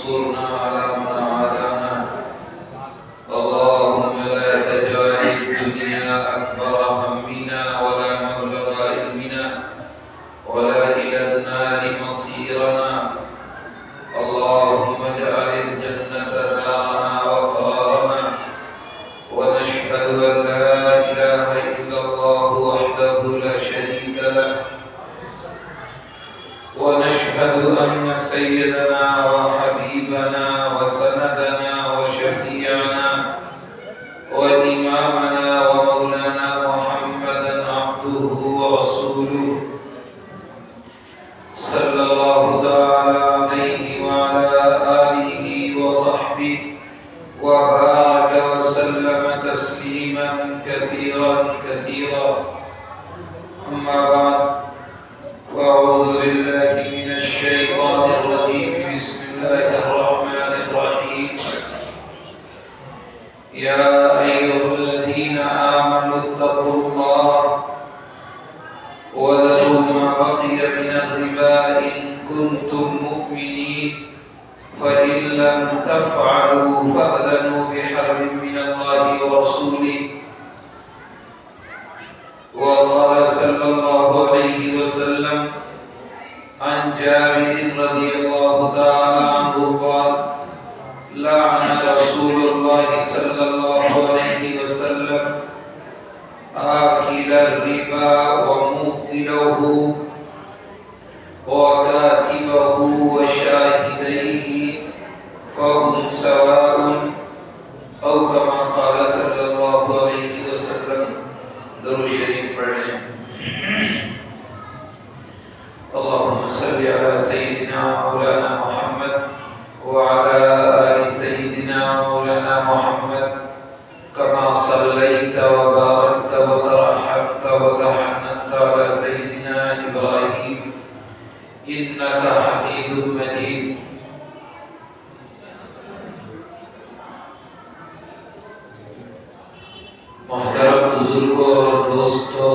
وانصرنا على من عادانا اللهم لا تجعل الدنيا أكبر همنا ولا مبلغ علمنا ولا إلى النار مصيرنا اللهم اجعل الجنة دارنا وقرارنا ونشهد أن لا إله إلا الله وحده لا شريك له ونشهد أن سيدنا وحبيبنا وسندنا وشفيعنا وإمامنا ومولانا محمدا عبده ورسوله صلى الله تعالى عليه وعلى آله وصحبه وبارك وسلم تسليما كثيرا كثيرا أما بعد فأعوذ بالله من الشيطان الرجيم بسم الله الرحمن الرحيم يا أيها الذين آمنوا اتقوا الله وذروا ما بقي من الربا إن كنتم مؤمنين فإن لم تفعلوا فأذنوا بحرب من الله ورسوله وقال صلى الله عليه وسلم عن جابر رضي الله تعالى عنه قال لعن رسول الله صلى الله عليه وسلم آكل الربا وموكله وكاتبه وشاهديه فهم سواء أو كما قال صلى الله عليه وسلم درود شریف پڑھیں اللهم صل على سيدنا مولانا محمد وعلى آل سيدنا مولانا محمد كما صليت وباركت وترحمت وتحننت على سيدنا إبراهيم إنك حميد مجيد محترم بزرگوں اور دوستوں،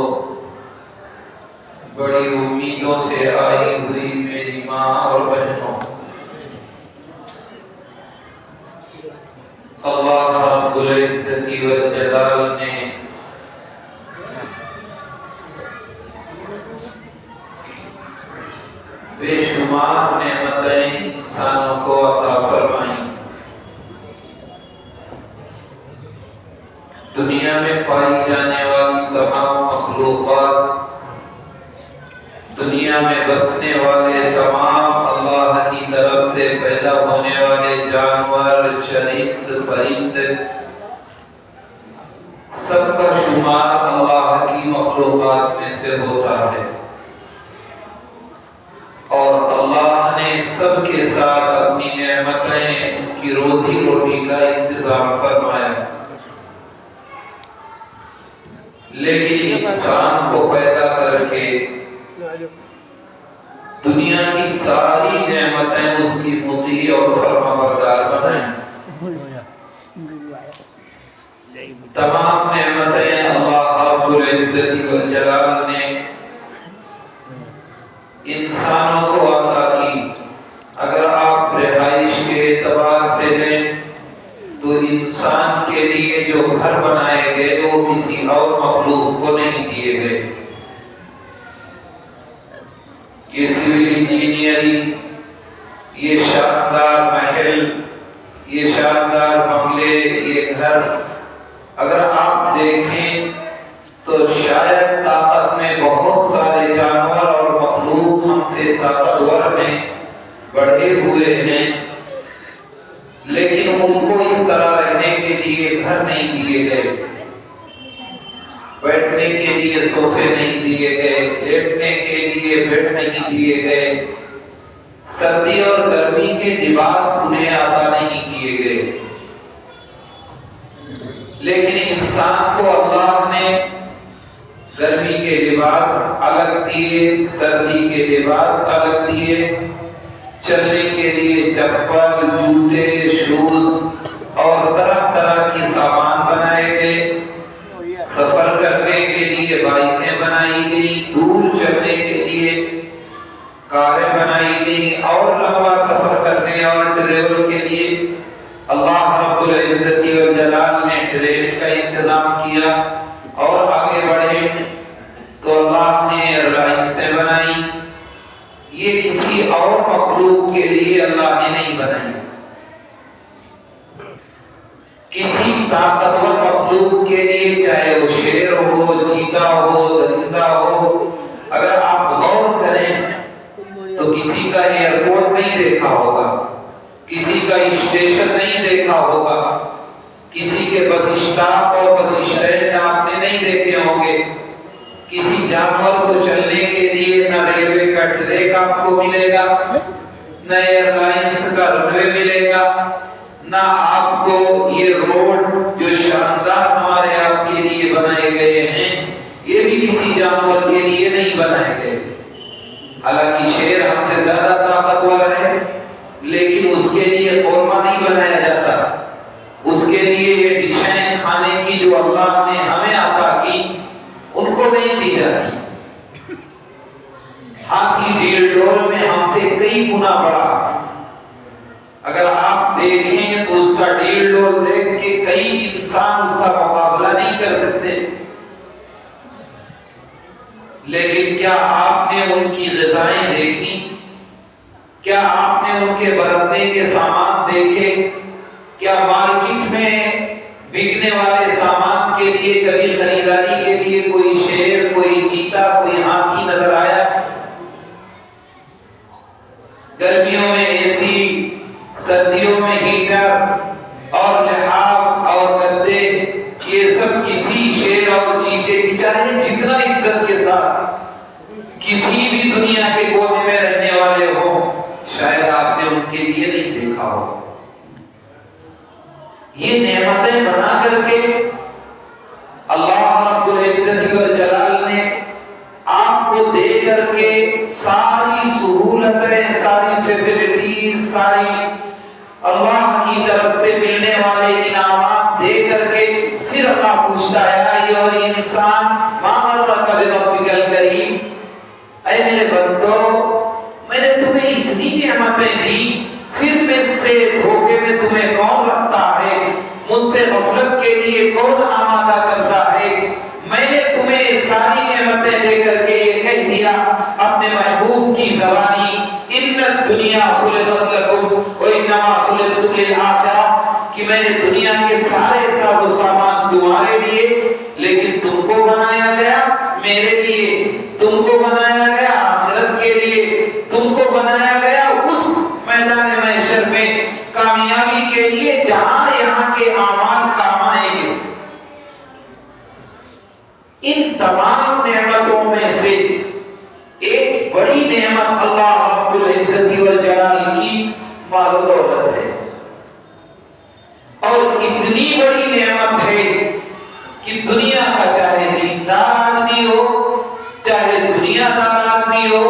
بڑی امیدوں سے آئی ہوئی میری ماں اور بہنوں، اللہ رب العزت والجلال نے بے شمار نعمتیں انسانوں کو عطا فرمائیں۔ دنیا میں پائی جانے والی تمام مخلوقات، دنیا میں بسنے والے تمام اللہ کی طرف سے پیدا ہونے والے جانور، چرند، پرند، سب کا شمار اللہ کی مخلوقات میں سے ہوتا ہے، اور اللہ نے سب کے ساتھ اپنی نعمتیں، ان کی روزی روٹی کا انتظام فرمایا، لیکن انسان کو پیدا کر کے دنیا کی ساری نعمتیں اس کی مطیع اور فرما بردار بنائیں۔ تمام نعمتیں اللہ رب العزت والجلال نے انسانوں کو عطا کی۔ اگر آپ رہائش کے اعتبار سے لیں تو انسان کے لیے جو گھر بنائے گئے وہ کسی اور مخلوق کو نہیں دیے گئے۔ یہ سول انجینئرنگ، یہ شاندار محل، یہ شاندار بنگلے، یہ گھر، اگر آپ دیکھیں تو شاید طاقت میں بہت سارے جانور اور مخلوق ہم سے طاقتور ہیں، بڑھے ہوئے ہیں، لیکن ان کو اس طرح رہنے کے لیے گھر نہیں دیے گئے، بیٹھنے کے لیے صوفے نہیں دیے گئے، لیٹنے کے لیے بیڈ نہیں دیے گئے، سردی اور گرمی کے لباس انہیں عطا نہیں کیے گئے، لیکن انسان کو اللہ نے گرمی کے لباس الگ دیے، سردی کے لباس الگ دیے، چلنے کے لیے چپل، جوتے، شوز اور طرح طرح کی سامان بنائے گئے، سفر کرنے کے لیے بائکیں بنائی گئی، دور چلنے کے لیے کاریں بنائی گئی، اور لمبا سفر کرنے اور ٹریول کسی طاقتور مخلوق کے لیے، چاہے وہ شیر ہو، چیتا ہو، درندہ ہو، اگر آپ غور کریں تو کسی کا ایئرپورٹ نہیں دیکھا ہوگا، کسی کا اسٹیشن نہیں دیکھا ہوگا، کسی کے بس اسٹاپ اور بس اسٹینڈ آپ نے نہیں دیکھے ہوں گے، کسی جانور کو چلنے کے لیے نہ ریلوے کا ٹریک آپ کو ملے گا، نہ ایئر لائنس کا رن وے ملے گا، نہ آپ کو یہ روڈ جو شاندار ہمارے آپ کے لیے بنائے گئے ہیں یہ بھی کسی جانور کے لیے نہیں بنائے گئے۔ حالانکہ شیر ہم سے زیادہ طاقتور ہے، لیکن اس کے لیے قورمہ نہیں بنایا جاتا، اس کے لیے یہ ڈشیں کھانے کی جو اللہ نے ہمیں عطا کی ان کو نہیں دی جاتی۔ ہاتھی ڈیل ڈول میں ہم سے کئی گنا بڑا، اگر آپ دیکھیں تو اس کا ڈیل ڈول دیکھ کے کئی انسان اس کا مقابلہ نہیں کر سکتے، لیکن کیا آپ نے ان کی غذائیں دیکھی؟ کیا آپ نے ان کے برتنے کے سامان دیکھے؟ کیا مارکیٹ میں بکنے والے سامان کے لیے کبھی خریداری کے لیے کوئی شیر، کوئی چیتا، کوئی ہاتھی نظر آیا؟ گرمیوں میں اے سی، سردیوں میں ہیٹر اور لحاف اور گدے، یہ سب کسی شیر اور چیتے کی چاہے جتنا عزت کے ساتھ کسی بھی دنیا کے کونے میں رہنے والے ہوں، شاید آپ نے ان کے لیے نہیں دیکھا ہو۔ یہ نعمتیں بنا کر کے اللہ رب العزت والجلال نے آپ کو دے کر کے ساری سہولتیں، ساری فیسلٹیز، ساری اللہ کی طرف سے ملنے والے انعامات دے کر کے پھر اللہ پوچھتا ہے اے انسان ما غرک بربک الکریم، اے میرے بندو میں نے تمہیں اتنی نعمتیں دی، پھر مجھ سے دھوکے میں تمہیں کون رکھتا ہے، مجھ سے غفلت کے لیے کون آمادہ کرتا ہے؟ میں نے تمہیں ساری نعمتیں دے کر کے یہ کہہ دیا اپنے محبوب کی زبانی ان الدنیا خلقت لکم وانما خلقتم للآخرہ، کہ میں نے دنیا کے سارے ساز و سامان تمہارے لیے، لیکن تم کو بنایا گیا میرے لیے، تم کو بنایا گیا آخرت کے لیے، تم کو بنایا گیا اس میدان محشر میں کامیابی کے لیے جہاں یہاں کے اعمال کام آئیں گے۔ ان تمام نعمتوں میں سے ایک بڑی نعمت اللہ رب العزت والجلال کی مال و دولت ہے، اور اتنی بڑی نعمت ہے کہ دنیا کا چاہے دیندار آدمی ہو، چاہے دنیا دار آدمی ہو،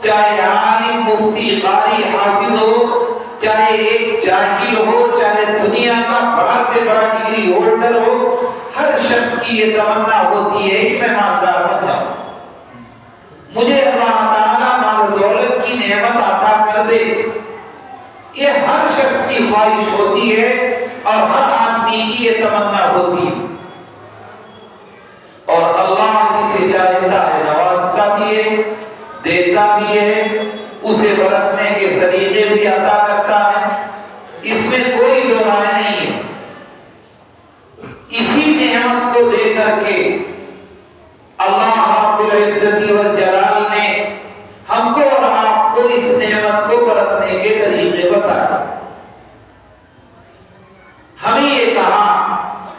چاہے عالم مفتی قاری حافظ ہو، چاہے ایک جاہل ہو، چاہے دنیا کا بڑا سے بڑا ڈگری ہولڈر ہو، ہر شخص کی یہ تمنا ہوتی ہے کہ میں مالدار بن جاؤں، مجھے اللہ تعالیٰ مال و دولت کی نعمت عطا کر دے۔ یہ ہر شخص کی خواہش ہوتی ہے اور ہر آدمی کی یہ تمنا ہوتی ہے، اور اللہ جسے چاہتا ہے نوازتا بھی ہے، دیتا بھی ہے، اسے برتنے کے سلیقے بھی عطا کرتا ہے، اس میں کوئی دو رائے نہیں ہے۔ اسی نعمت کو دے کر کے اللہ رب العزت والجلال نے ہم کو اور آپ کو اس نعمت کو برتنے کے طریقے بتائے۔ ہمیں یہ کہا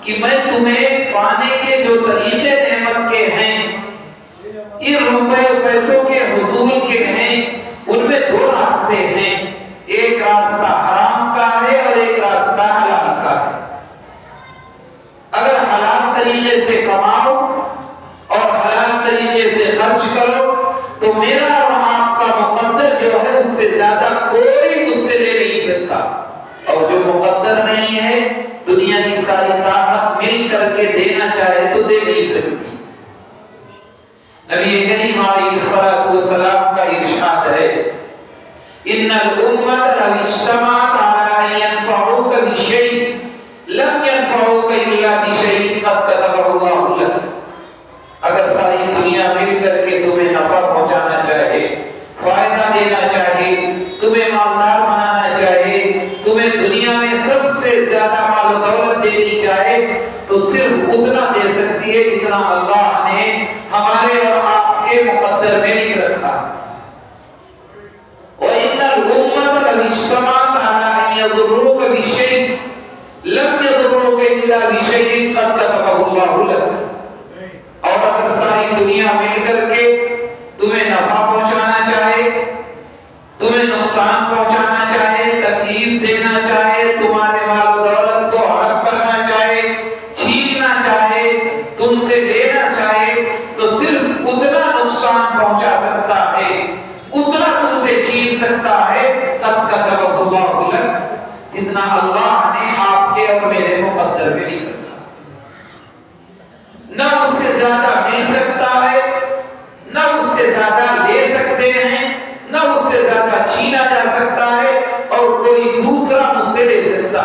کہ میں تمہیں پانے کے جو طریقے نعمت کے ہیں، ان روپے پیسوں کے حصول کے ہیں، ان میں دو راستے ہیں، ایک راستہ حرام کا ہے اور ایک راستہ حلال کا ہے۔ اگر حلال طریقے سے کماؤ اور حلال طریقے سے خرچ کرو تو میرا اور آپ کا مقدر جو ہے اس سے زیادہ کوئی مجھ سے لے نہیں سکتا، اور جو مقدر نہیں ہے دنیا کی ساری طاقت مل کر کے دینا چاہے تو دے نہیں سکتی۔ نبی کریم علیہ الصلوۃ والسلام کا ارشاد ہے ان الامۃ لو اجتمعت علی ان ينفعوک بشیء لم ينفعوک الا بشیء قد كتبه اللہ لك، اگر ساری دنیا مل کر کے تمہیں نفع پہنچانا چاہے، فائدہ دینا چاہے، تمہیں مالدار بنانا چاہے، تمہیں دنیا میں سب سے زیادہ مال و دولت دینی چاہے تو صرف اتنا دے سکتی ہے جتنا اللہ نے ہمارے اور آپ کے مقدر میں لکھ رکھا. وَإِنَّ الْأُمَّةَ لَوِ اجْتَمَعَتْ عَلَىٰ أَن يَضُرُّوكَ بِشَيْءٍ لَمْ يَضُرُّوكَ إِلَّا بِشَيْءٍ قَدْ كَتَبَهُ اللَّهُ لَكَ. اور اگر ساری دنیا مل کر کے تمہیں نفع پہنچانا چاہے، تمہیں نقصان پہنچانا چاہے، تکلیف دینا چاہے، تمہارے مال و دولت کو ہڑپ کرنا چاہے، چھیننا چاہے، تم سے لینا چاہے، تو صرف اتنا نقصان پہنچا سکتا ہے، اتنا تم سے چھین سکتا ہے قد كتبه الله لك، جتنا اللہ نے آپ کے اور میرے مقدر میں لکھ رکھا. نہ اس سے زیادہ مل سکتا ہے، نہ اس سے زیادہ لے سکتے ہیں، نہ اس سے زیادہ چھینا جا سکتا ہے، اور کوئی دوسرا مجھ سے لے سکتا.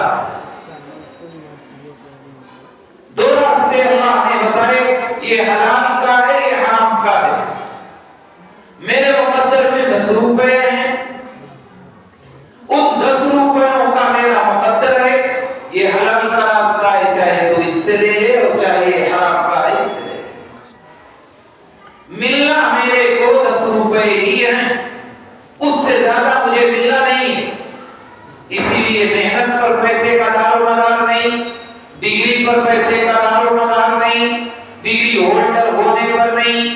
دو راستے اللہ نے بتائے، یہ حلال کا ہے، یہ حرام کا ہے. میرے مقدر میں 10 روپے ہیں، ان 10 روپیوں کا میرا مقدر ہے، یہ حلال کا راستہ ہے، چاہے تو اس سے لے لے اور چاہے حرام کا ہے اس سے لے لے. ملنا میرے کو 10 روپے ہی ہیں، اس سے زیادہ مجھے ملنا نہیں ہے. اسی لیے محنت پر پیسے کا دار و مدار نہیں، ڈگری پر پیسے کا دار و مدار نہیں، ڈگری ہولڈر ہونے پر نہیں،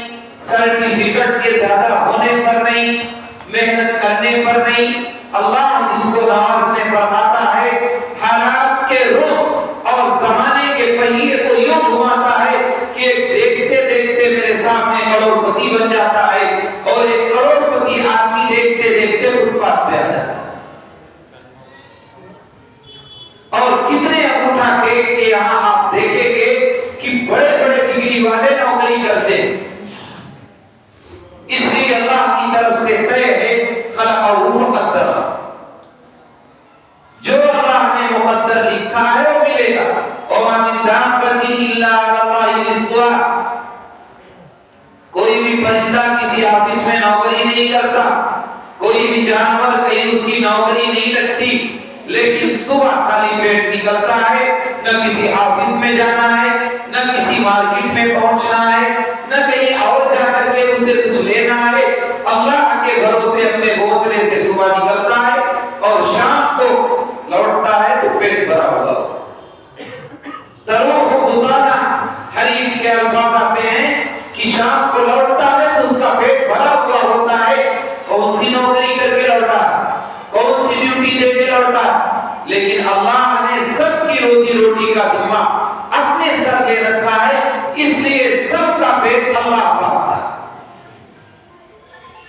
سرٹیفکیٹ کے زیادہ ہونے پر نہیں، محنت کرنے پر نہیں. اللہ جس کو نوازنے پر آتا ہے، حالات کے رخ اور زمانے کے پہیے کو یوں گھماتا ہے کہ دیکھتے دیکھتے میرے سامنے کروڑ پتی بن جاتا ہے، اور ایک کروڑ پتی آدمی دیکھتے دیکھتے فٹ پاتھ پہ آ جاتا ہے. اور کتنے انگوٹھا ٹیک کے یہاں آپ دیکھیں گے کہ بڑے بڑے ڈگری والے نوکری کرتے ہیں. اس لیے اللہ کی طرف سے طے ہے خلقہ فقدر، جو اللہ نے مقدر لکھا ہے وہ ملے گا. وَمَا مِن دَابَّةٍ إِلَّا عَلَى اللَّهِ رِزْقُهَا. کوئی بھی پرندہ کسی آفس میں نوکری نہیں کرتا، کوئی بھی جانور کہیں اس کی نوکری نہیں لگتی، لیکن صبح خالی پیٹ نکلتا ہے، نہ کسی آفس میں جانا ہے، نہ کسی مارکیٹ میں پہنچنا ہے، نہ کہیں اور جا کر کے اسے کچھ لینا ہے. اللہ کے بھروسے اپنے گھونسلے سے صبح نکلتا ہے اور شام کو لوٹتا ہے تو پیٹ بھرا ہوا. تروح بطانہ حریف کے الفاظ آتے ہیں کہ شام کو لوٹتا ہے تو اس کا پیٹ بھرا ہوا ہوتا ہے. کون سی نوکری کر کے لوٹا، کون سی ڈیوٹی دے کے لوٹا، لیکن اللہ نے سب کی روزی روٹی کا ذمہ اپنے سر لے رکھا ہے، اس لیے سب کا پیٹ اللہ پالتا ہے.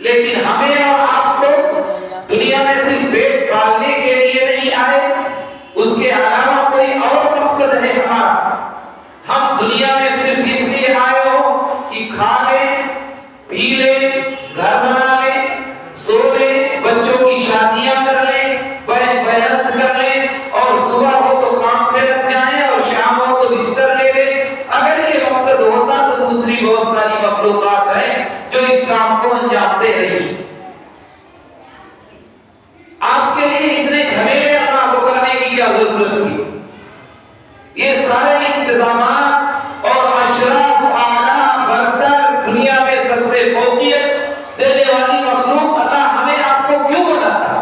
لیکن ہمیں اور آپ کو دنیا میں صرف پیٹ پالنے کے لیے نہیں آئے، اس کے علاوہ کوئی اور مقصد ہے ہمارا. ہم دنیا میں صرف اس لیے آئے ہو کہ کھا لیں، پی لیں، گھر بنا لیں، سو لیں، بچوں کی شادیاں کر لیں، بینک بیلنس کر لیں، اور صبح ہو تو کام پہ لگ جائیں اور شام ہو تو بستر لے لیں. اگر یہ مقصد ہوتا تو دوسری بہت ساری مخلوقات ہیں جو اس کام کو انجام دے رہی. آپ کے لیے اتنے جھمیلے اللہ کو کرنے کی کیا ضرورت تھی؟ یہ سارے انتظامات اور اشراف اعلیٰ برتر دنیا میں سب سے فوقیت دینے والی مخلوق اللہ ہمیں آپ کو کیوں بناتا؟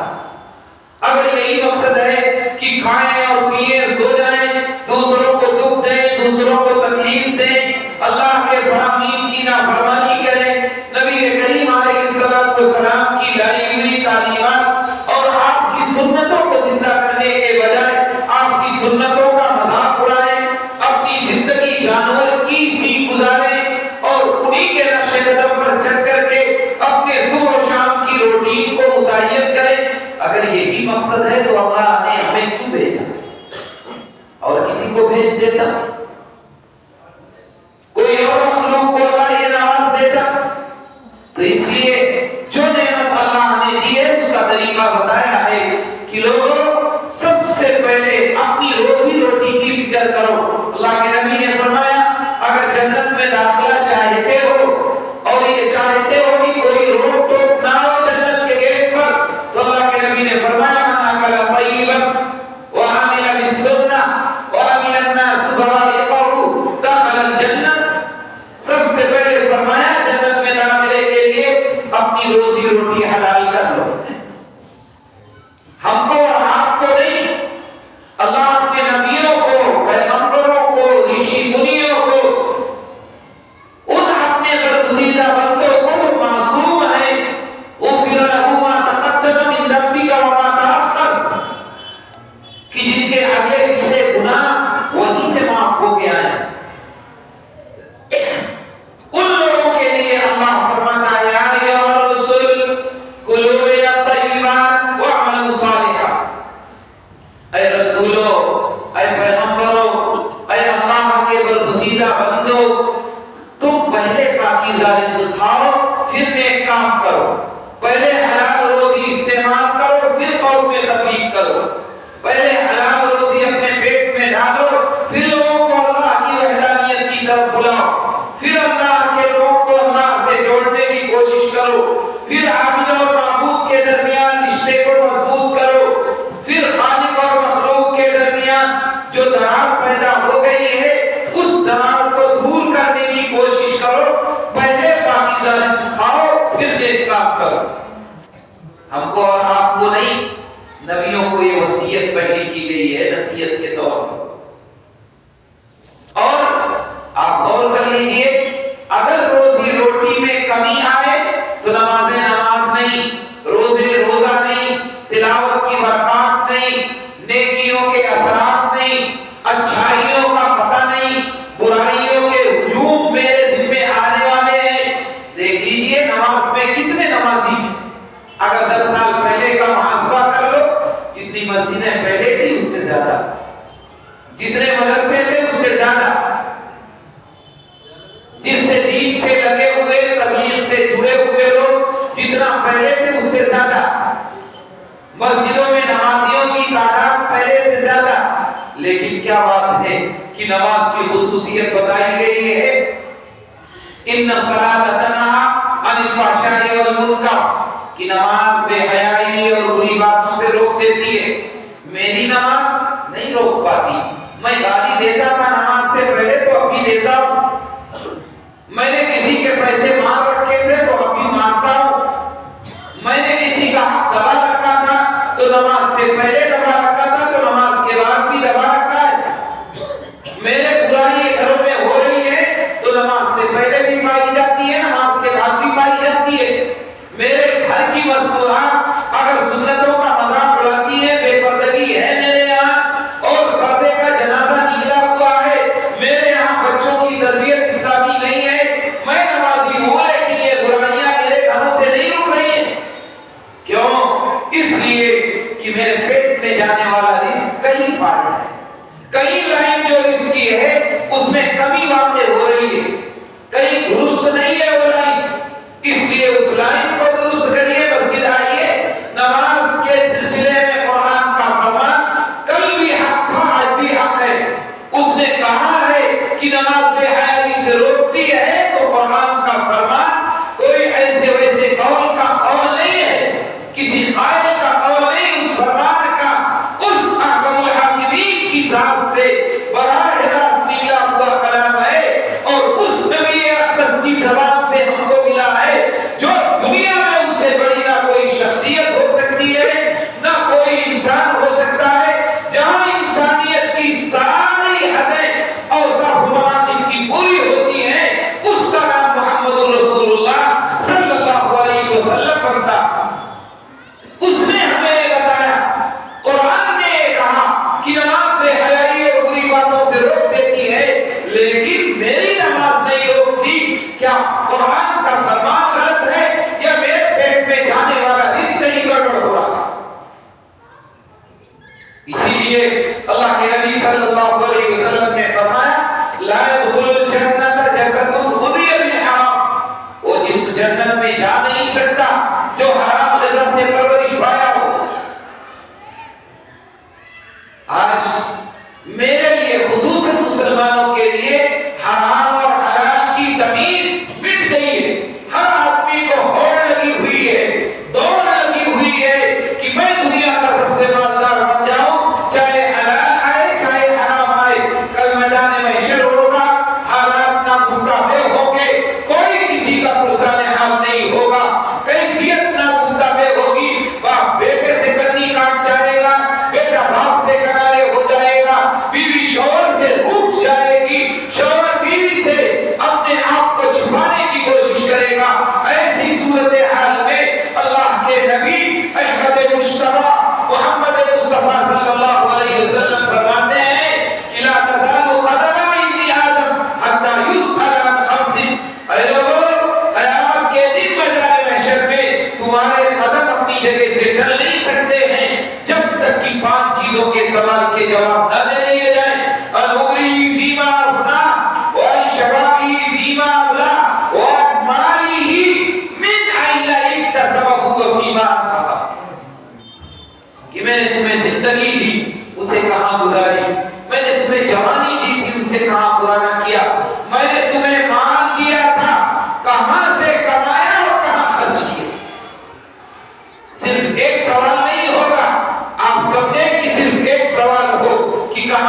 اگر یہی مقصد ہے کہ کھائیں اور پیئیں، سو جائیں، دوسروں کو دکھ دیں، دوسروں کو تکلیف دیں، اللہ کے فرامین کی نافرمانی کریں، نبی کریم علیہ السلام کی لائی ہوئی تعلیمات اور آپ کی سنتوں کو زندہ کرنے کے بجائے آپ کی سنتوں کا مذاق اڑائیں، اپنی زندگی جانور کی سی گزاریں اور انہی کے نقش قدم پر چل کر کے اپنے صبح و شام کی روٹین کو متعین کریں. اگر یہی مقصد ہے تو اللہ نے ہمیں کیوں بھیجا؟ اور کسی کو بھیج دیتا، کوئی اور مخلوق کو اللہ یہ نواز دیتا. تو اس لیے جو نعمت اللہ نے دی ہے اس کا طریقہ بتایا ہے کہ لوگوں سب سے پہلے اپنی روزی روٹی کی فکر کرو. اللہ کے نبی نے فرمایا اگر جنت میں داخلہ چاہتے ہو اور یہ چاہتے ہو کہ کوئی روک ٹوک نہ ہو جنت کے گیٹ پر، تو اللہ کے نبی نے فرمایا من اکل طیبا نصیحت کے طور پر۔ اور آپ غور کر لیجئے، اگر روزی روٹی میں کمی آئے تو نمازیں نماز نہیں، روزے روزہ نہیں، تلاوت کی برکات نہیں، نیکیوں کے اثرات نہیں، اچھائیوں کا پتہ نہیں، برائیوں کے ہجوم میرے ذمے آنے والے ہیں۔ دیکھ لیجئے نماز میں کتنے نمازی ہیں، اگر 10 سال پہلے کا محاسبہ کر لو، جتنی مسجدیں پہلے تھی اس سے زیادہ، جتنے مدرسے تھے اس سے زیادہ، جس سے دین سے لگے ہوئے تبلیغ سے جڑے ہوئے لوگ جتنا پہلے تھے اس سے زیادہ، مسجدوں میں نمازیوں کی تعداد پہلے سے زیادہ۔ لیکن کیا بات ہے کہ نماز کی خصوصیت بتائی گئی ہے، ان الصلاۃ تنہی عن الفحشاء والمنکر، کہ نماز بے حیائی اور بری باتوں سے روک دیتی ہے۔ میری نماز نہیں روک پاتی، میں گالی دیتا تھا نماز سے پہلے تو اب بھی دیتا ہوں، میں نے کسی کے پیسے مار رکھے تھے تو اب بھی مارتا ہوں، میں نے کسی کا حق دبا رکھا تھا تو نماز سے پہلے دبا رکھا تھا تو نماز کے بعد بھی دبا رکھا ہے، میرے برائی گھروں میں ہو رہی ہے تو نماز سے پہلے بھی پائی جاتی ہے، نماز کے بعد بھی پائی جاتی ہے، میرے گھر کی مستورات اگر سنتوں کا مذاق اڑاتی ہے، بے پردگی ہے میرے یہاں اور پردے کا جنازہ نکلا ہوا ہے، میرے یہاں بچوں کی تربیت اسلامی نہیں ہے، میں نمازی ہوں لیکن یہ برائیاں میرے گھروں سے نہیں رک رہی ہیں۔ کیوں؟ اس لیے کہ میرے پیٹ میں جانے والا رزق کہیں فارغ ہے، کہیں لائن جو رزق کی ہے اس میں کمی واقع ہو رہی ہے، کہیں درست نہیں ہے وہ لائن، اس لیے اس لائن کو درست کریے، مسجد آئیے۔ نماز کے سلسلے میں قرآن کا فرمان کل بھی حق تھا آج بھی حق ہے، اس نے کہا ہے کہ نماز بے حیائی سے روکتی ہے، تو قرآن کا فرمان کوئی ایسے ویسے قول کا قول نہیں ہے، کسی قائل کا قول نہیں، اس فرمان کا اس احکم الحاکمین کی ذات سے براہ راست نکلا ہوا کلام ہے، اور اس نبی اقدس کی زبان سے ہم کو ملا ہے، جو دنیا میں اس سے بڑی نہ کوئی شخصیت ہو سکتی ہے نہ کوئی انسان ہو سکتا ہے، جہاں انسانیت کی ساری حدیں اوصاف و مراتب کی پوری ہوتی ہیں، اس کا نام محمد رسول اللہ صلی اللہ علیہ وسلم بنتا۔ اس نے ہمیں یہ بتایا، قرآن نے یہ کہا کہ نماز بے حیائی اور بری باتوں سے روک دیتی ہے، لیکن میری نماز نہیں روکتی۔ کیا قرآن کا فرمان غلط ہے یا میرے پیٹ میں جانے والا رزق کہیں گڑبڑ ہو رہا ہے؟ اسی لیے اللہ کے نبی صلی اللہ علیہ وسلم نے فرمایا، لا يدخل الجنت جسد غذي بالحرام، وہ جسم جنت میں جا نہیں سکتا جو حرام غذا سے پرورش پایا ہو۔ آج میرے لیے خصوصاً مسلمانوں کے لیے حرام اور حلال کی تمیز مٹ گئی ہے، ہر آدمی کو ہوڑ لگی ہوئی ہے، دوڑ لگی ہوئی ہے کہ میں دنیا کا سب سے مالدار بن جاؤں، چاہے حلال آئے چاہے حرام آئے، کل میدان محشر ہوگا، حالات ناگفتہ ہوں گے، کوئی کسی کا پرسان حال نہیں ہوگا، کیفیت ناگفتہ ہوگی، باپ بیٹے سے کنی کاٹ جائے گا، بیٹا باپ سے کنارے ہو جائے گا، بیوی شوہر سے روٹ جائے گی، شوہر بیوی سے اپنے آپ کو چھپانے کی کوشش کرے گا۔ ایسی صورتحال میں اللہ کے نبی احمد مصطفیٰ محمد مصطفیٰ صلی اللہ علیہ وسلم فرماتے ہیں کہ لا تزال قدم ابن آدم حتی یسأل عن خمس، اے لوگوں قیامت کے دن میدان محشر میں تمہارے قدم اپنی جگہ سے ٹل نہیں سکتے ہیں جب تک کہ 5 چیزوں کے سوال کے جواب نہ دے دیے جائیں، ان عمری فیما افنا، وان شبابی فیما ابلا، وان مالی من این اکتسبہ وفیما انفقہ، کہ میں نے تمہیں زندگی دی اسے کہاں گزاری، میں نے تمہیں جوانی دی تھی اسے کہاں پرانا کیا، میں نے تمہیں مال دیا تھا کہاں سے کمایا اور کہاں خرچ کیا۔ صرف ایک سوال نہیں ہوگا، آپ سمجھیں کہ صرف ایک سوال ہو کہ کہاں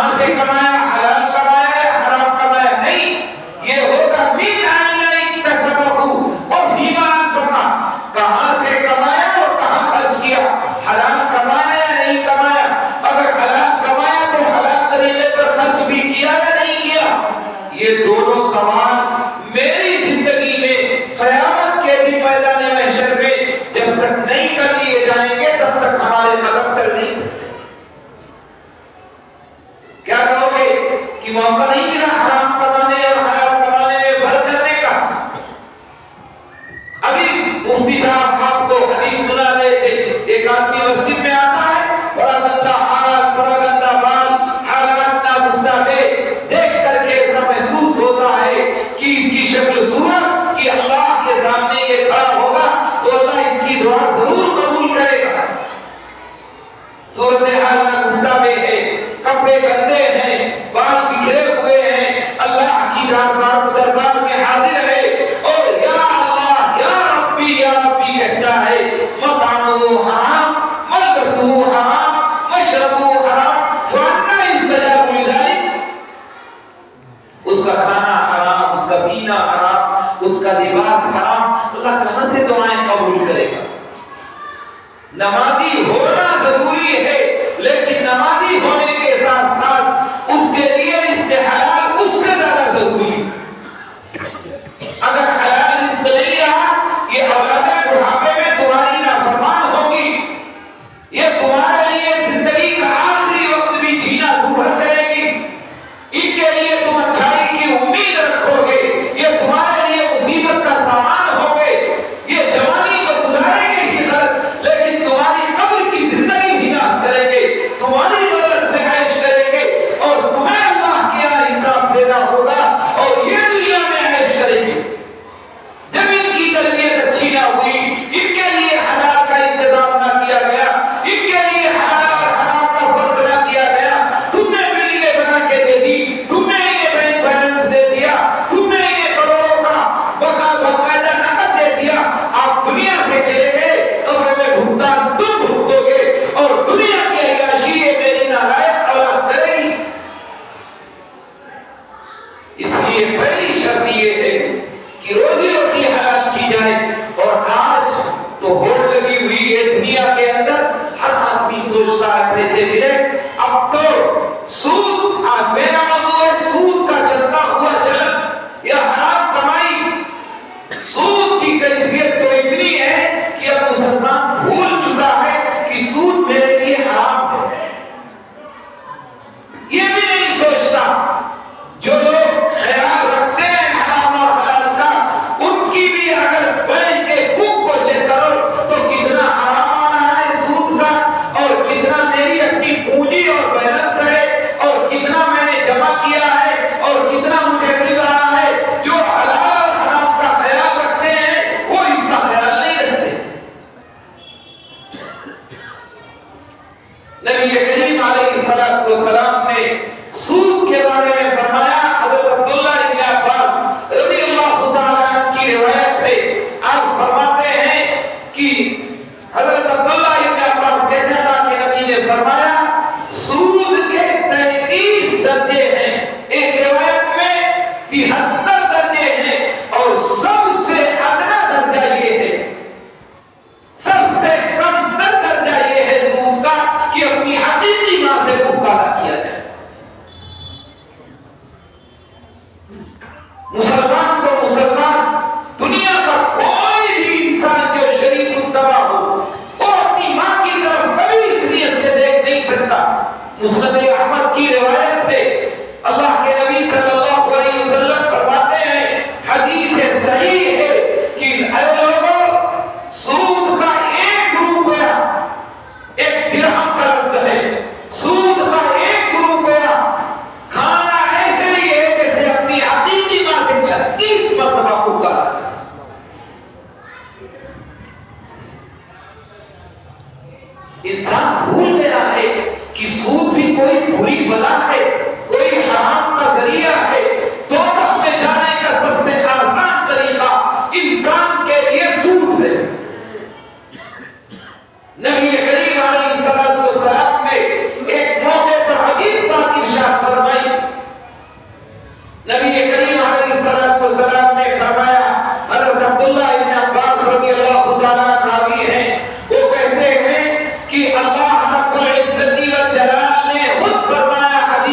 سوال میری زندگی میں قیامت کے دن میدان محشر میں جب تک نہیں کر لیے جائیں گے تب تک ہمارے قدم ٹل نہیں سکتے. کیا کہو گے کہ موقع نہیں ملا حرام کمانے اور حلال کمانے میں فرق کرنے کا؟ ابھی مفتی صاحب آپ کو حدیث سنا رہے تھے. ایک آدمی مسجد میں آتا ہے، بڑا گندا حال، بڑا گندا بال، حالات ناگفتہ بے، دیکھ کر کے ایسا محسوس ہوتا ہے کہ اس کی شکل صورت کہ اللہ کے سامنے یہ کھڑا ہوگا تو اللہ اس کی دعا ضرور قبول کرے گا. صورتحال ناگفتہ بے ہے، کپڑے گندے ہیں، بال بکھرے ہوئے ہیں، اللہ کی دربار میں حاضر ہے اور یا اللہ یا ربی کہتا ہے. مطعمہ حرام، ملبسہ حرام، مشربہ حرام، فأنی یستجاب لذلک. اس کا کھانا حرام، اس کا پینا حرام، اس کا لباس حرام، اللہ کہاں سے دعائیں قبول کرے گا؟ نمازی ہونا ضروری ہے، لیکن نمازی ہونے کے ساتھ ساتھ اس کے لیے رزق حلال اس سے زیادہ ضروری ہے. اگر حلال رزق نہیں رہا، یہ اولادیں بڑھاپے میں تمہاری نافرمان ہوگی، یہ تمہارے لیے زندگی کا آخری وقت بھی جینا دوبھر کرے گی. ان کے لیے تم اچھائی کی امید رکھو گے، یہ تمہارے لیے مصیبت کا سامان ہو گے. یہ جوانی کو گزاریں گے ہی غلط، لیکن تمہاری قبر کی زندگی بھی ناز کریں گے، تمہاری دولت میں عیش کریں گے اور تمہیں اللہ کے یہاں حساب دینا ہوگا اور یہ دنیا میں عیش کریں گے. جب ان کی تربیت اچھی نہ ہوئی، ان کے لیے حلال کا انتظام نہ کیا گیا، ان کے لیے حلال اور حرام کا فرق نہ کیا گیا، تم نے بلڈنگیں بنا کے دے دی، تم نے انہیں بینک بیلنس دے دیا، تم نے انہیں کروڑوں کا باقاعدہ نقد دے دیا، آپ دنیا سے چلے گئے، قبر میں بھگتان تم بھگتو گے اور دنیا کی عیاشی یہ میری نالائق اولاد کرے گی. اس لیے پہلی شرط یہ ہے کہ روزی روٹی حلال کی جائے. اور آج تو ہوڑ لگی ہوئی ہے دنیا کے اندر، ہر آدمی سوچتا ہے پیسے ملے. اب تو سود، آج میرا موضوع ہے سود کا چلتا ہوا چلن یا حرام کمائی. سود کی کیفیت تو اتنی ہے کہ اب مسلمان بھول چکا ہے کہ سود میرے لیے حرام ہے. یہ بھی نہیں سوچتا. جو لوگ خیال رکھتے ہیں حرام اور حلال کا، ان کی بھی اگر بینک کے بک کو چیک کرو تو کتنا حرام آ رہا ہے سود کا، اور کتنا میری اپنی پونجی اور بیلنس ہے، اور کتنا میں نے جمع کیا ہے، اور کتنا مجھے مل رہا ہے. جو حلال اور حرام کا خیال رکھتے ہیں وہ اس کا خیال نہیں رکھتے. نبی کریم علیہ الصلوۃ والسلام نے سود کے بارے میں فرمایا. حضرت عبداللہ ابن عباس رضی اللہ تعالیٰ عنہ کی روایت ہے، آپ فرماتے ہیں کہ حضرت عبداللہ ابن عباس کہتے ہیں اللہ کے نبی نے فرمایا سود کے 33 درجے ہیں، ایک روایت میں 73 درجے ہیں، اور سب سے ادنا درجہ یہ ہے، سب سے کم تر درجہ یہ ہے سود کا کہ اپنی حقیقی ماں سے بھوکا نہ کیا جائے. مسلمان تو مسلمان، دنیا کا کوئی بھی انسان جو شریف الطبع ہو وہ اپنی ماں کی طرف کبھی اس نیت سے دیکھ نہیں سکتا. مسند احمد کی روایت ہے، اللہ کے نبی صلی اللہ علیہ وسلم فرماتے ہیں، حدیث صحیح ہے کہ اے لوگوں، سود کا 1 روپیہ، 1 درہم کا لفظ ہے، سود کا 1 روپیہ کھانا ایسے ہی ہے جیسے اپنی حقیقی ماں سے 36 مرتبہ بھوکا رہا. انسان بھول گیا ہے کہ سود بھی کوئی بری بلا ہے، کوئی حرام کا ذریعہ ہے. دوزخ میں جانے کا سب سے آسان طریقہ انسان کے لیے سود ہے. نبی کریم علیہ الصلوۃ والسلام نے ایک موقع پر عجیب بات ارشاد فرمائی. نبی کریم علیہ الصلوۃ والسلام نے فرمایا، حضرت عبداللہ ابن عباس رضی اللہ تعالیٰ عنہ راوی ہیں، وہ کہتے ہیں کہ اللہ رب العزت والجلال نے خود فرمایا حدیث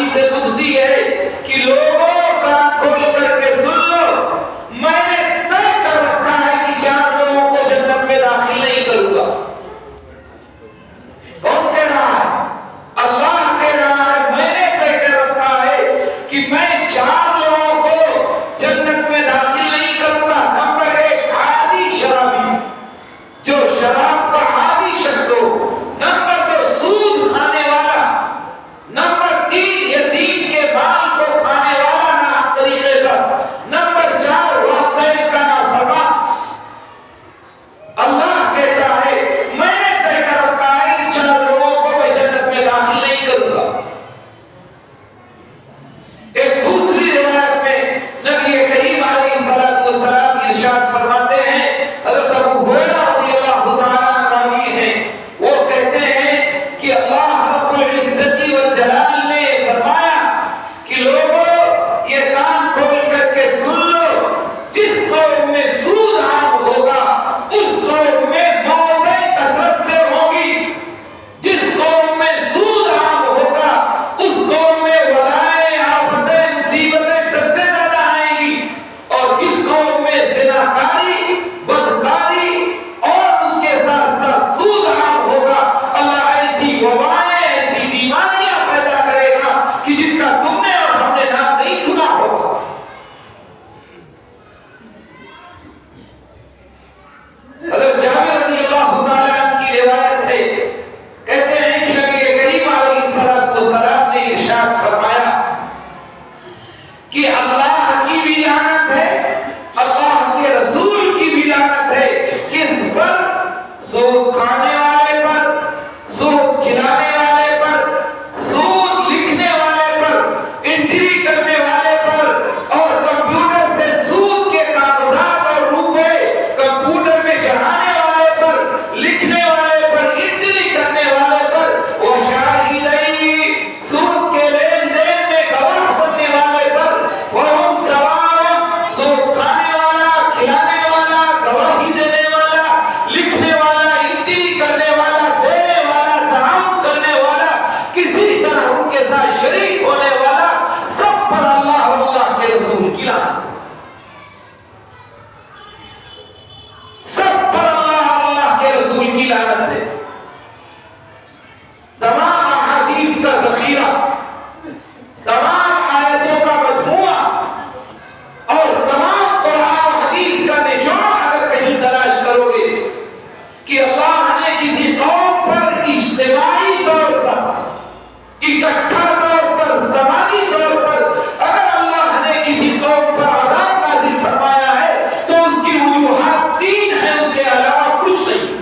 اکٹھا طور پر زمانی طور پر اگر اللہ نے کسی قوم پر عذاب نازل فرمایا ہے تو اس کی وجوہات تین ہیں، اس کے علاوہ کچھ نہیں۔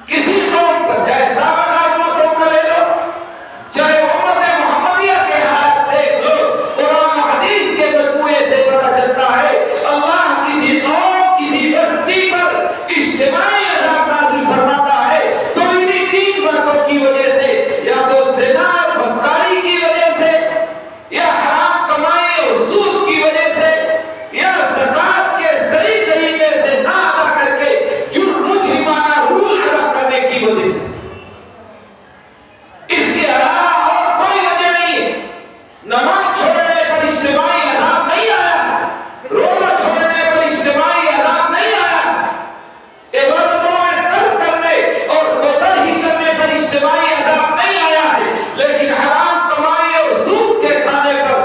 کسی قوم پر چاہے سابقہ امتوں کو لے لو، چاہے امت محمدیہ کے حالات دیکھ لو، قرآن و حدیث کے مجموعے سے پتہ چلتا ہے اللہ کسی قوم کسی بستی پر اجتماعی عذاب نازل فرماتا ہے تو انہیں تین باتوں کی وجہ سے، یا تو زنا اور بدکاری کی وجہ سے، یا حرام کمائی اور سود کی وجہ سے، یا زکات کے صحیح طریقے سے نہ ادا کر کے جرم مجرمانہ رول ادا کرنے کی وجہ سے۔ اس کے علاوہ اور کوئی وجہ نہیں ہے۔ نماز چھوڑنے پر اجتماعی عذاب نہیں آیا، روزہ چھوڑنے پر اجتماعی عذاب نہیں آیا، عبادتوں میں ترک کرنے اور کوتاہی کرنے پر اجتماعی عذاب نہیں آیا ہے، لیکن حرام کمائی اور سود کے کھانے پر،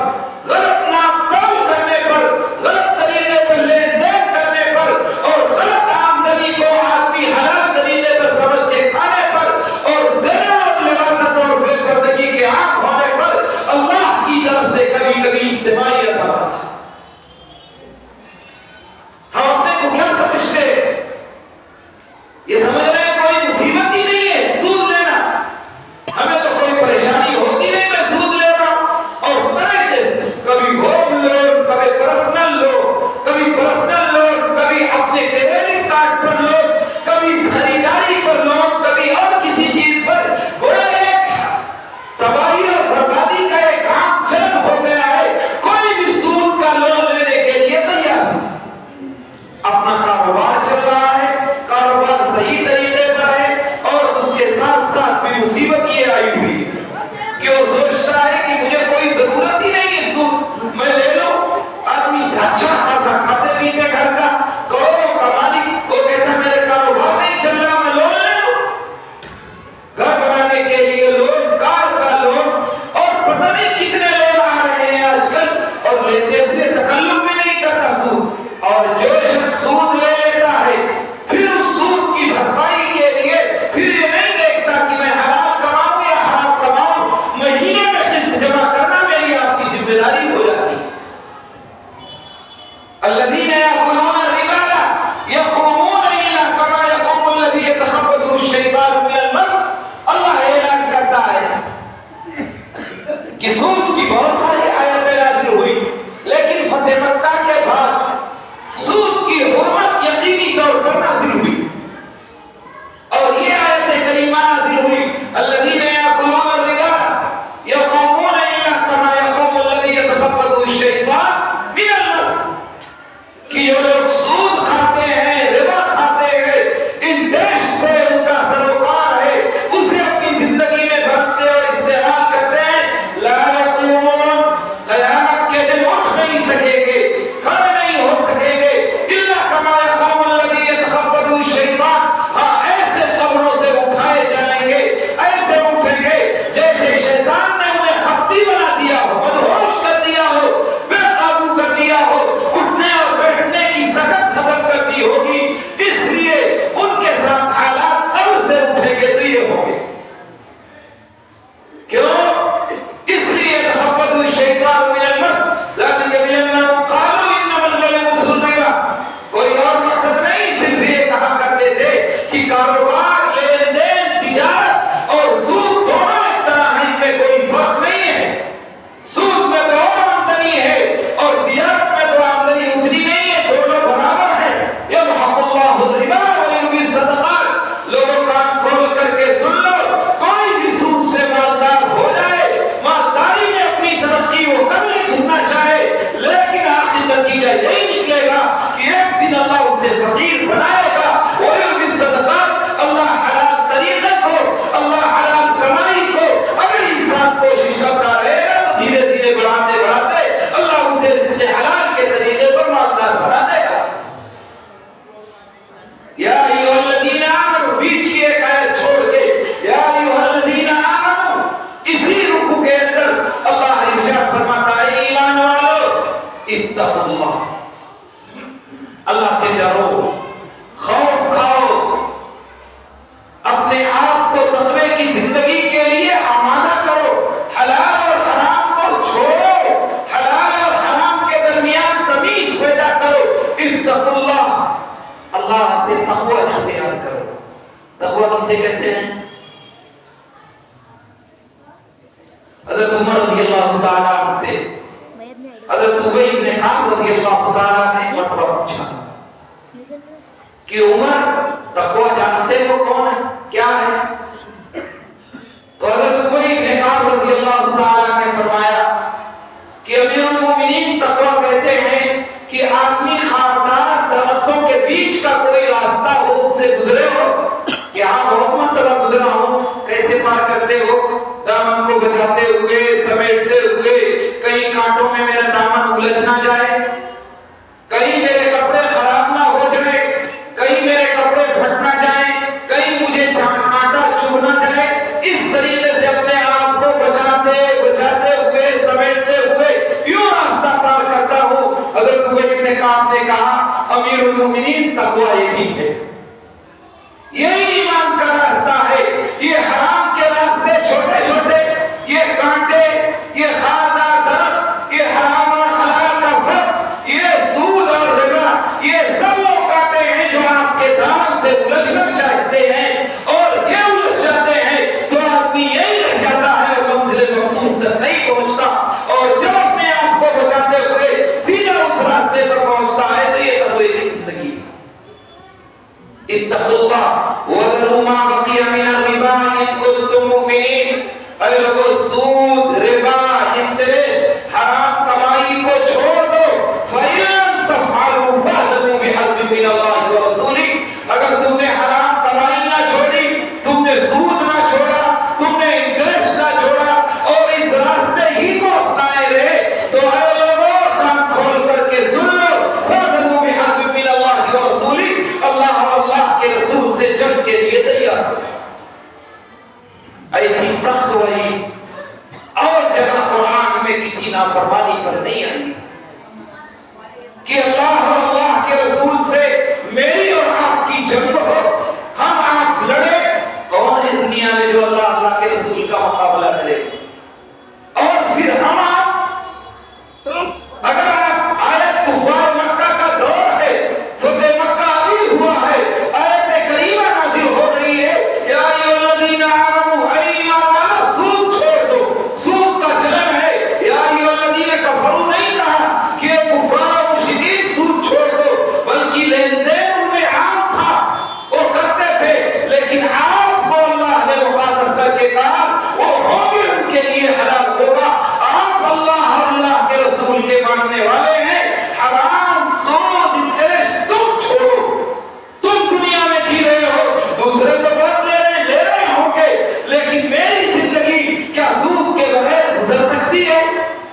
غلط نام تول کرنے پر، غلط طریقے پر لین دین کرنے پر اور غلط آمدنی کو آدمی حلال طریقے پر سمجھ کے کھانے پر اور زنا اور لواطت اور بے پردگی کے عام ہونے پر اللہ کی طرف سے کبھی کبھی اجتماعی عذاب آتا ہے۔ ہم اپنے کو کیا سمجھتے ہیں؟ یہ سمجھ رہے ہیں کوئی مصیبت ہی نہیں ہے سود لینا، ہمیں تو کوئی پریشانی ہوتی نہیں، میں سود لے رہا ہوں۔ اور طرح سے کبھی ہوم لون، کبھی پرسنل لون، کبھی پرسنل لون، کبھی اپنے کریڈٹ کارڈ پر لون، کبھی خریداری پر لون، کبھی اور کسی چیز پر، گویا ایک تباہی اور بربادی کا ایک عام چلن ہو گیا ہے۔ کوئی بھی سود کا لون لینے کے لیے تیار ہے۔ اپنا کاروبار چل رہا ہے، کاروبار صحیح طریقے پر ہے، اور اس کے ساتھ ساتھ بھی مصیبت یہ آئی ہوئی ہے کہ وہ سوچتا ہے کہ مجھے کوئی ضرورت ہی نہیں ہے سود، میں لے لوں۔ آدمی اچھا خاصا کھاتے پیتے گھر کا، کروڑوں کا مالک، وہ کہتا میرے کاروبار نہیں چل رہا، میں لون لے لوں۔ گھر بنانے کے لیے لون، کار کا لون، اور پتہ نہیں کتنے لون آ رہے ہیں آج کل، اور لیتے ہوئے تکلف بھی نہیں کرتا سود۔ اور جو شخص سود لے لیتا ہے پھر اس سود کی بھرپائی کے لیے پھر یہ نہیں دیکھتا کہ میں حلال کماؤں یا حرام کماؤں، مہینے میں قسط جمع کرنا میری آپ کی ذمہ داری ہو جاتی ہے۔ الذین یأکلون الربا لا یقومون الا کما یقوم الذی یتخبطہ الشیطان من المس۔ اللہ اعلان کرتا ہے کہ سود کی بہت ساری آیتیں نازل ہوئی، لیکن فتح مکہ کے بعد سود کی حرمت یقینی طور پر نازل ہوئی، اور یہ آیت کریمہ نازل ہوئی الذین یأکلون الربا یقومون الا کما یقوم الذی یتخبطہ الشیطان من المس، کہ جو لوگ سود کھاتے ہیں، ربا کھاتے ہیں، انٹرسٹ سے ان کا سروکار ہے، اسے اپنی زندگی میں برتتے اور استعمال کرتے ہیں، لا یقومون حضرت عمر رضی اللہ تعالیٰ عنہ سے حضرت ابی بن کعب رضی اللہ تعالیٰ نے مرتبہ پوچھا کہ عمر تقوی جانتے ہو کون ہے کیا ہے؟ تو حضرت ابی بن کعب رضی اللہ تعالیٰ نے فرمایا کہ امیر المومنین تقوی کہتے ہیں کہ آدمی خاردار درختوں کے بیچ کا کوئی راستہ ہو اس سے گزرے ہو کہ ہاں بہت مرتبہ گزرا ہوں کیسے پار کرتے ہو دامن کو بچاتے ہوئے سمیٹتے ہوئے کہیں کانٹوں میں میرا دامن الجھ نہ جائے کہیں میرے کپڑے خراب نہ ہو جائے کہیں میرے کپڑے پھٹ نہ جائیں کہیں مجھے کانٹا چبھ نہ جائے اس طریقے سے اپنے آپ کو بچاتے بچاتے ہوئے سمیٹتے ہوئے یوں راستہ پار کرتا ہوں حضرت ابی بن کعب نے کہا امیر المومنین تقوی یہی ہے یہی ایمان کا راستہ ہے یہ حرام کے راستے چھوٹے چھوٹے یہ کانٹے یہ خاردار درخت یہ حرام اور حلال کا فرق یہ سود اور ربا یہ سب وہ کانٹے ہیں جو آپ کے دامن سے الجھنا چاہتے ہیں اور یہ الجھ جاتے ہیں تو آدمی یہی رہ جاتا ہے منزل مقصود تک نہیں پہنچتا اور جب اپنے آپ کو بچاتے ہوئے سیدھا اس راستے پر پہنچتا ہے تو یہ تقوی کی زندگی اتقوا اللہ وذروا ما بقي من الربا ان كنتم مؤمنین اے لوگو سود ربا انٹرسٹ حرام کمائی کو چھوڑ دو فَإِن تَفْعَلُوا فَأْذَنُوا بِحَرْبٍ مِّنَ اللَّهِ وَرَسُولِهِ اگر تم نے حرام کمائی نہ چھوڑی تم نے سود نہ چھوڑا تم نے انٹرسٹ نہ چھوڑا اور اس راستے ہی کو اپنائے رہے تو اے لوگو کان کھول کر کے سن لو فَأْذَنُوا بِحَرْبٍ مِّنَ اللَّهِ وَرَسُولِهِ اللہ اور اللہ کے رسول سے جنگ کے لیے تیار ہو ایسی سخت وحی اور جگہ قرآن میں کسی نافرمانی پر نہیں آئی کہ اللہ اور اللہ کے رسول سے میری اور آپ کی جنگ ہو ہم آپ لڑے کون ہے دنیا میں جو اللہ اللہ کے رسول کا مقابلہ کرے اور پھر ہم آپ اگر آپ آیت کفار مکہ کا دور ہے فتح مکہ ابھی ہوا ہے آیت کریمہ نازل ہو رہی ہے یا ایھا الذین آمنوا اے ایمان والو سود چھوڑ دو سود کا چلن ہے یا ایھا الذین کفروا نہیں کہا کہ کفار و مشرکین سود چھوڑ دو بلکہ لین دین ان میں عام تھا وہ کرتے تھے لیکن آپ کو اللہ نے مخاطب کر کے کہا وہ ہوگے ان کے لیے حلال ہوگا آپ اللہ اور اللہ کے رسول کے ماننے والے ہیں حرام سود انٹرسٹ تم چھوڑو تم دنیا میں جی رہے ہو دوسرے تو بہت لے رہے ہوں گے لیکن میری زندگی کیا سود کے بغیر گزر سکتی ہے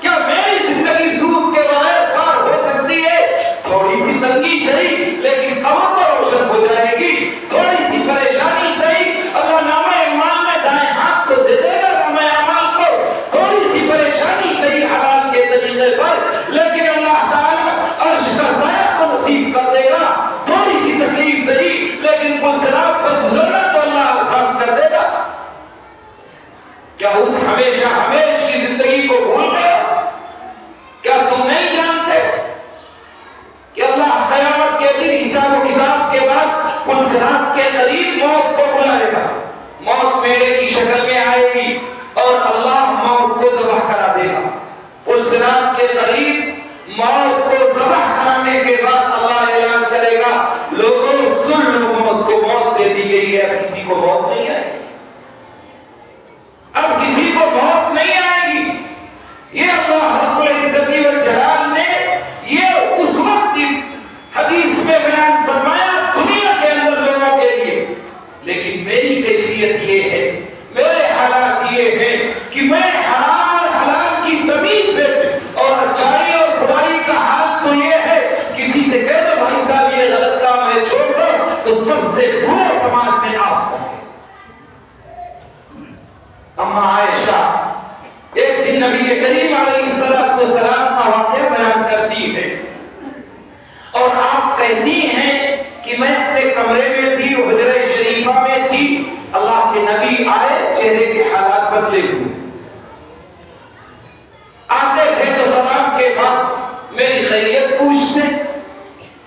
کیا میری زندگی سود کے بغیر پار ہو سکتی ہے تھوڑی سی تنگی صحیح لیکن قبر تو روشن ہو جائے گی تھوڑی سی پریشانی صحیح اللہ نامہ اعمال میں دائیں ہاتھ تو دے دے گا نامہ اعمال کو تھوڑی سی پریشانی صحیح حلال کے طریقے پر لیکن اللہ تعالیٰ عرش کا سایہ کو نصیب کر دے گا تھوڑی سی تکلیف صحیح لیکن پل صراط پر گزرنا تو اللہ آسان کر دے گا کیا اس ہمیشہ ہمیش کی زندگی کو بھول گیا کیا تم نہیں جانتے کہ اللہ قیامت کے دن حساب و کتاب کے بعد پل صراط کے قریب موت کو بلائے گا موت میڑے کی شکل میں آئے گی اور اللہ موت کو ذبح کرا دے گا پل صراط کے قریب موت کو ذبح کرانے کے بعد اللہ اعلان کرے گا لوگوں سن لو موت کو موت دے دی گئی ہے اب کسی کو موت نہیں آئے گی اب کسی کو موت نہیں آئے گی یہ اللہ رب العزت والجلال نے یہ اس وقت حدیث میں بیان فرمایا دنیا کے اندر لوگوں کے لیے لیکن میری کیفیت یہ ہے میرے حالات یہ ہیں کہ میں حرام اور حلال کی تمیز بیٹھ اور اچھائی اور برائی کا حال تو یہ ہے کسی سے کہہ دو بھائی صاحب یہ غلط کام ہے چھوڑ دو تو سب سے برے سماج میں آپ ہوں گے اما عائشہ ایک دن نبی کریم علیہ السلام کا واقعہ بیان کرتی ہے اور آپ کہتی ہیں کہ میں اپنے کمرے میں تھی حجرہ شریفہ میں تھی اللہ کے نبی آئے چہرے کے حالات بدلے ہوئے آتے تھے تو سلام کے بعد میری خیریت پوچھتے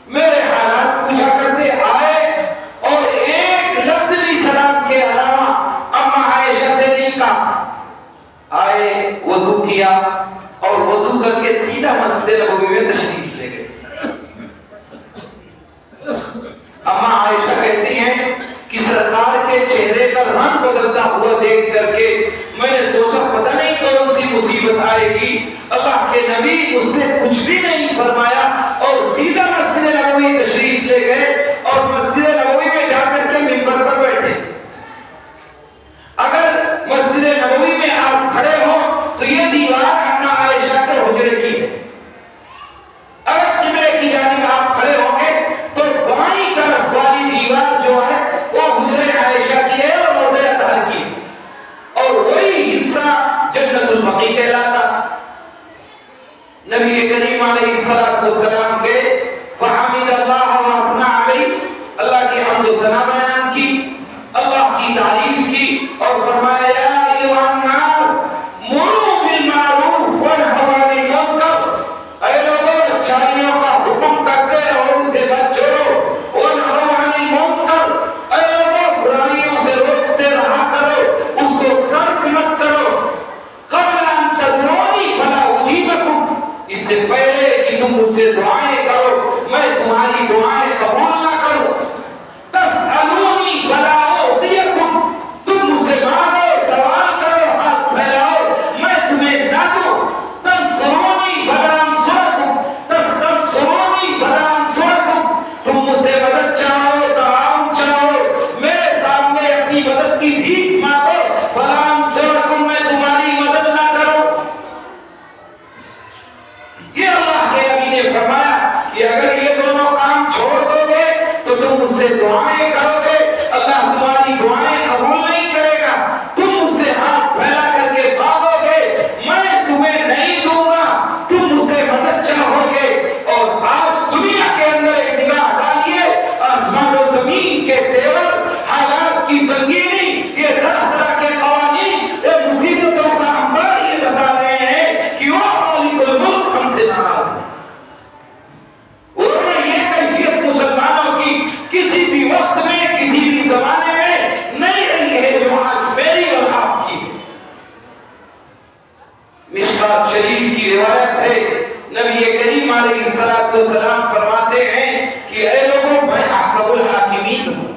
میرے حالات پوچھا کرتے آئے اور ایک لفظ بھی سلام کے علاوہ اما عائشہ سے نہیں کہا آئے وضو کیا اور وضو کر کے سیدھا مسجد نبوی میں تشریف لے گئے. اما عائشہ کہتی ہیں کہ سرکار کے چہرے کا رنگ بدلتا ہوا دیکھ کر کے میں نے سوچا پتہ نہیں کون سی مصیبت آئے گی. اللہ کے نبی مجھ سے کچھ بھی نہیں فرمایا اور سیدھا مسجد نبوی تشریف لے گئے اور مسجد نبوی میں جا کر کے منبر پر بیٹھے. اگر مسجد نبوی میں آپ کھڑے ہو تو یہ دیوار اما عائشہ کے حجرے کی ہے. اگر قبلے کی جانب آپ کھڑے ہوں گے تو بائیں طرف والی دیوار جو ہے وہ حجرے عائشہ کی ہے اور روضہ اطہر کی ہے اور وہی حصہ جنت البقیع کہلاتا. نبی کریم علیہ الصلوۃ والسلام کے فحمد اللہ واثنى علیہ، اللہ کی حمد و ثنا بیان کی، اللہ کی تعریف کی اور فرمایا یا ایھا الناس مروا بالمعروف وانھوا عن المنکر، اے لوگوں اچھائیوں کا حکم کرتے رہو ان سے بچ چھوڑو، وانھوا عن المنکر، اے لوگوں برائیوں سے روکتے رہا کرو، اس کو ترک مت کرو. قبل ان تدعونی فلا اجیبکم، اس سے پہلے کہ تم مجھ سے دعائیں کرو میں تمہاری دعائیں قبول نہ کروں. تسألونی فلا اعطیکم، تم مجھ سے مانگو سوال کرو ہاتھ پھیلاؤ میں تمہیں نہ دوں. تنصرونی فلا انصرکم، تستنصرونی فلا انصرکم، تم مجھ سے مدد چاہو تعاون چاہو میرے سامنے اپنی مدد کی بھیک مانگو، فلا انصرکم میں تمہاری مدد نہ کروں. یہ اللہ کے نبی نے فرمایا کہ اگر یہ دونوں کام چھوڑ دو گے تو تم مجھ سے دعائیں کرو گے، اللہ تمہاری دعائیں قبول نہیں کرے گا. تم مجھ سے ہاتھ پھیلا کر کے مانگو گے میں تمہیں نہیں دوں گا، تم مجھ سے مدد چاہو گے. اور آج دنیا کے اندر ایک نگاہ ڈالیے، آسمان و زمین کے تیور، حالات کی سنگینی، یہ طرح طرح کے قوانین، یہ مصیبتوں کا انبار یہ بتا رہے ہیں کہ وہ مالک الملک ہم سے ناراض ہے. اور یہ کیفیت مسلمانوں کی کسی بھی وقت میں کسی بھی زمانے میں نہیں رہی ہے جو آج میری اور آپ کی. مشکات شریف کی روایت ہے، نبی کریم علیہ الصلوۃ والسلام فرماتے ہیں کہ اے لوگوں میں احکم الحاکمین ہوں،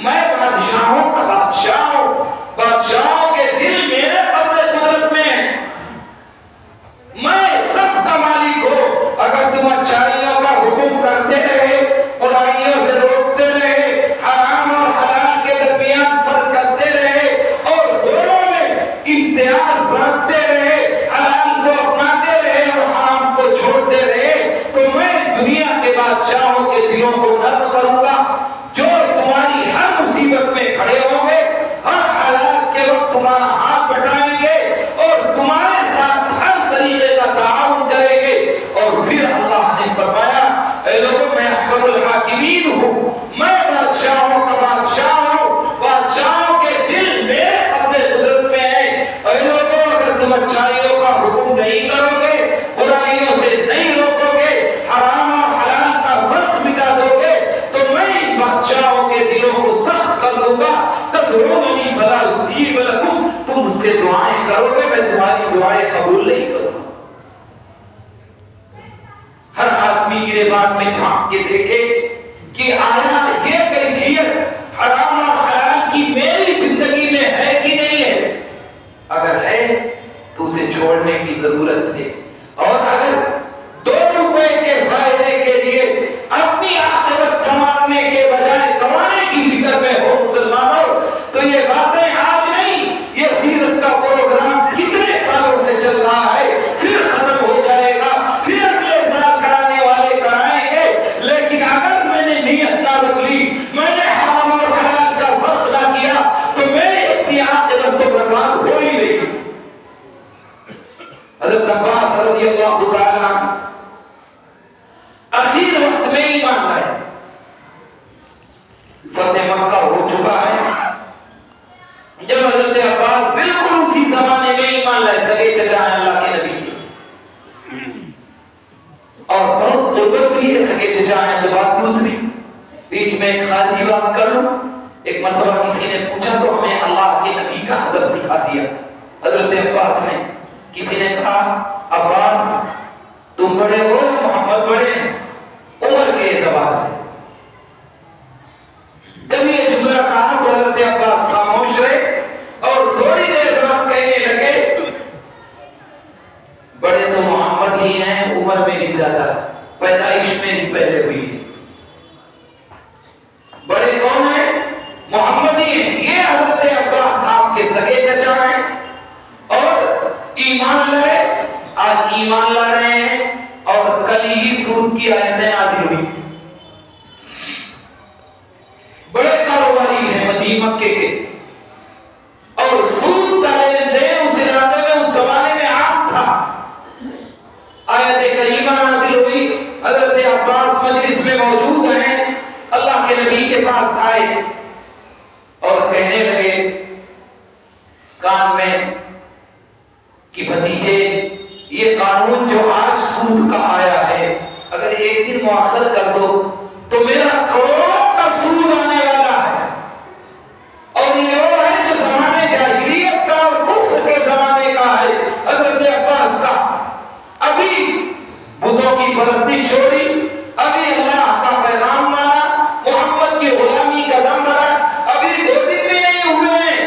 میں بادشاہوں کا بادشاہ ہوں، بادشاہوں کے دل میرے قبضے قدرت میں ہیں، میں سب کا مالک ہوں. اگر تم اچھائیوں کا حکم کرتے رہے، برائیوں سے روکتے رہے، حرام اور حلال کے درمیان فرق کرتے رہے اور دونوں میں امتیاز برتتے رہے، حلال کو اپناتے رہے اور حرام کو چھوڑتے رہے، تو میں دنیا کے بادشاہوں کے دلوں کو نرم کروں گا جو تمہاری ہر مصیبت میں کھڑے ہوں گے، ہر حالات کے وقت تمہارا ہاتھ بٹائیں گے اور تمہارے ساتھ ہر طریقے کا تعاون کریں گے. اور پھر اللہ نے فرمایا اے لوگوں میں احکم الحاکمین ہوں، میں بادشاہوں کا بادشاہ ہوں، بادشاہوں کے دل میرے قبضے قدرت میں ہے. اے لوگوں اگر تم اچھائیوں کا حکم نہیں کرو گے، برائیوں سے نہیں روکو گے، حرام اور حلال کا فرق مٹا دو گے تو میں ان بادشاہوں کے دلوں کو سخت کر دوں گا. تدعوننی فلا استجیب لکم، تم مجھ سے دعائیں کرو گے میں تمہاری دعائیں قبول نہیں کروں گا. ہر آدمی گریبان میں جھانک کے دیکھے کہ آیا یہ کیفیت حرام اور حلال کی میری زندگی میں ہے کہ نہیں ہے. اگر ہے تو اسے چھوڑنے کی ضرورت ہے، اور اگر 2 روپے کے فائدے کے لیے اپنی عاقبت سنوارنے کے بجائے کمانے کی فکر میں ہو مسلمانوں تو یہ باتیں آج نہیں، یہ سیرت کا پروگرام کتنے سالوں سے چل رہا ہے، پھر ختم ہو جائے گا، پھر اگلے سال کرانے والے کرائیں گے. لیکن اگر میں نے نیت نہ بدلی، میں نے حرام اور حلال کا فرق نہ کیا تو میری اپنی عاقبت تو برباد ہو ہی رہی. حضرت عباس حضرت عباس نے، کسی نے کہا عباس تم بڑے ہو محمد بڑے ہیں؟ عمر کے اعتبار سے جب یہ جملہ کہا تو حضرت عباس خاموش رہے اور تھوڑی دیر بعد کہنے لگے بڑے تو محمد ہی ہیں، عمر میری زیادہ، پیدائش میری پہلے ہوئی ہے، بڑے کون ہیں؟ محمد ہی ہیں۔ یہ حضرت عباس آپ کے سگے چچا ہیں اور ایمان لائے، آج ایمان لا رہے ہیں اور کل ہی سود کی آیتیں نازل ہوئی۔ بڑے کاروباری ہیں مدینہ مکے کے، اور سود کا لین دین اس علاقے میں اس زمانے میں عام تھا۔ آیت کریمہ نازل ہوئی، حضرت عباس مجلس میں موجود ہیں، اللہ کے نبی کے پاس آئے اور کہنے لگے کان میں کہ بھتیجے یہ قانون جو آج سود کا آیا ہے اگر ایک دن مؤخر کر دو تو میرا کروڑوں کا سود آنے والا ہے، اور یہ وہ ہے جو زمانے جاہلیت کا اور کفر کے زمانے کا ہے۔ حضرت عباس کا ابھی بتوں کی پرستی چھوڑی، ابھی اللہ کا پیغام مانا، محمد کی غلامی کا دم بھرا، ابھی 2 دن بھی نہیں ہوئے ہیں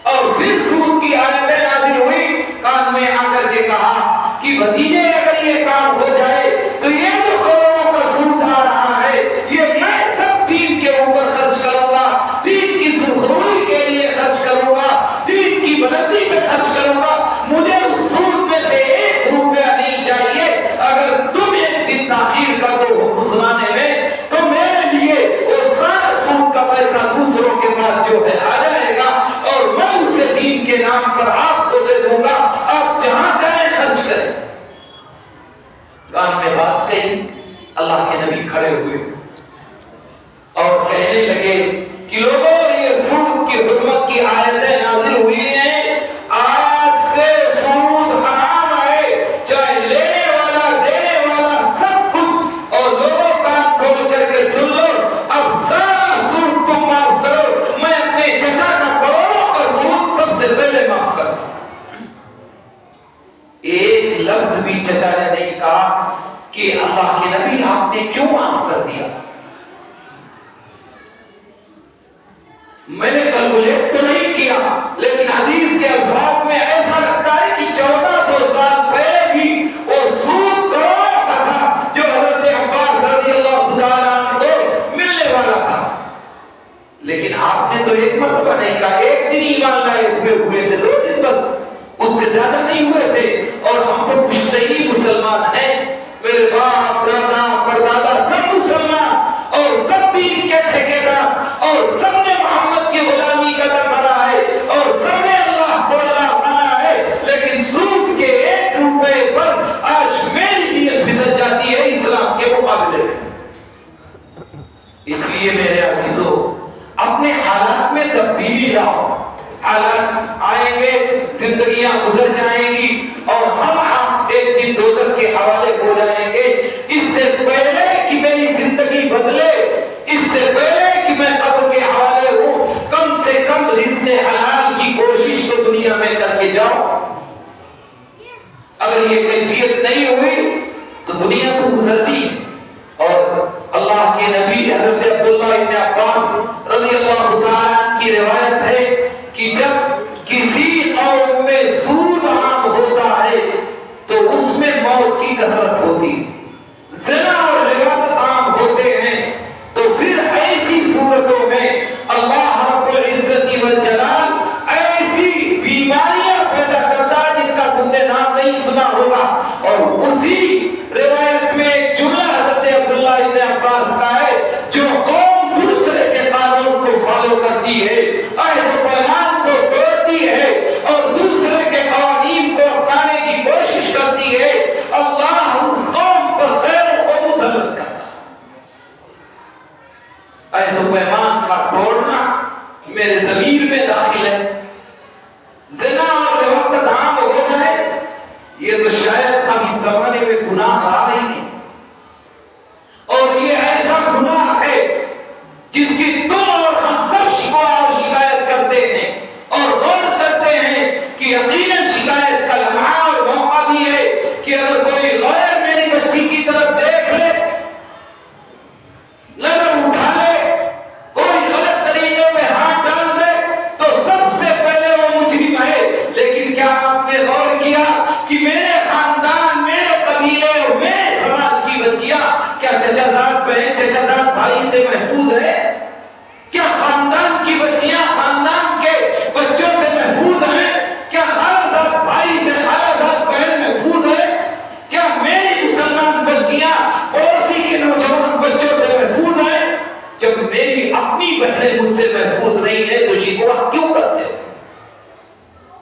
اور پھر سود کی آیتیں نازل ہوئی۔ کان میں آ کر کے کہا کہ بھتیجے اگر یہ کام ہو جائے تو یہ جو کروڑوں کا سود آ رہا ہے یہ میں سب دین کے اوپر خرچ کروں گا، دین کی سرخروئی کے لیے خرچ کروں گا، دین کی بلندی پہ خرچ کروں گا، مجھے اس سود میں سے 1 روپیہ نہیں چاہیے۔ اگر تم ایک دن تاخیر کر دو اس زمانے میں تو میرے لیے وہ سارا سود کا پیسہ دوسروں کے پاس جو ہے آ جائے گا اور میں اسے دین کے نام پر آپ کو دے دوں گا، آپ جہاں چاہیں خرچ کریں۔ کان میں بات کہی، اللہ کے نبی کھڑے ہوئے اور کہنے لگے کہ لوگوں یہ سود کی حرمت کی آیتیں نازل ہوئی ہیں، آج سے سود حرام ہے، چاہے لینے والا دینے والا سب کچھ، اور لوگوں کان کھول کر کے سن لو، اب سارا سود تم معاف کرو، میں اپنے چچا کا کروڑوں کا سود سب سے پہلے معاف کرتا ہوں۔ ایک لفظ بھی چچا نے نہیں کہا کہ اللہ کے نبی آپ نے کیوں معاف کر دیا۔ میں نے کیلکولیٹ تو نہیں کیا لیکن حدیث کے الفاظ میں ایسا لگتا ہے کہ 1400 سال پہلے بھی وہ سود کروڑوں کا تھا جو حضرت عباس رضی اللہ تعالیٰ عنہ کو ملنے والا تھا، لیکن آپ نے تو ایک مرتبہ نہیں کہا، 1 دن ایمان لائے ہوئے تھے، 2 دن بس، اس سے زیادہ نہیں ہوئے تھے، اور ہم تو پشتینی مسلمان ہیں، میرے باپ دادا پردادا سب مسلمان اور سب دین کے ٹھیکیدار اور سب نے محمد کی غلامی کا دم بھرا ہے اور سب نے اللہ کو اللہ مانا ہے، لیکن سود کے 1 روپے پر آج میری نیت پھسل جاتی ہے اسلام کے مقابلے میں۔ اس لیے میرے عزیزو اپنے حالات میں تبدیلی لاؤ، حالات آئیں گے، زندگیاں گزر جائیں گی اور ہم آپ ایک دن دوزخ کے حوالے ہو جائیں گے۔ اس سے پہلے کہ میری زندگی بدلے، اس سے پہلے کہ میں قبر کے حوالے ہوں، کم سے کم رزق حلال کی کوشش تو دنیا میں کر کے جاؤ۔ اگر یہ کیفیت نہیں ہوئی تو دنیا تو گزرنی ہے۔ اور اللہ کے نبی حضرت عبداللہ ابن عباس رضی اللہ تعالیٰ کی روایت ہے کہ جب کسی قوم میں سود عام ہوتا ہے تو اس میں موت کی کثرت ہوتی، زنا اور لواطت عام ہوتے ہیں، تو پھر ایسی صورتوں میں اللہ رب العزت والجلال ایسی بیماریاں پیدا کرتا ہے جن کا تم نے نام نہیں سنا ہوگا۔ اور اسی روایت میں ایک جملہ حضرت عبداللہ ابن عباس کا ہے، جو قوم دوسرے کے قانون کو فالو کرتی ہے، بھائی سے محفوظ ہے؟ کیا خاندان کی بچیاں خاندان کے بچوں سے محفوظ ہیں؟ کیا خالہ بھائی سے خالہ بہن محفوظ ہے؟ کیا میری مسلمان بچیاں پڑوسی کے نوجوان بچوں سے محفوظ ہیں؟ جب میری اپنی بہنیں مجھ سے محفوظ نہیں ہے تو شکوہ کیوں کرتے ہو؟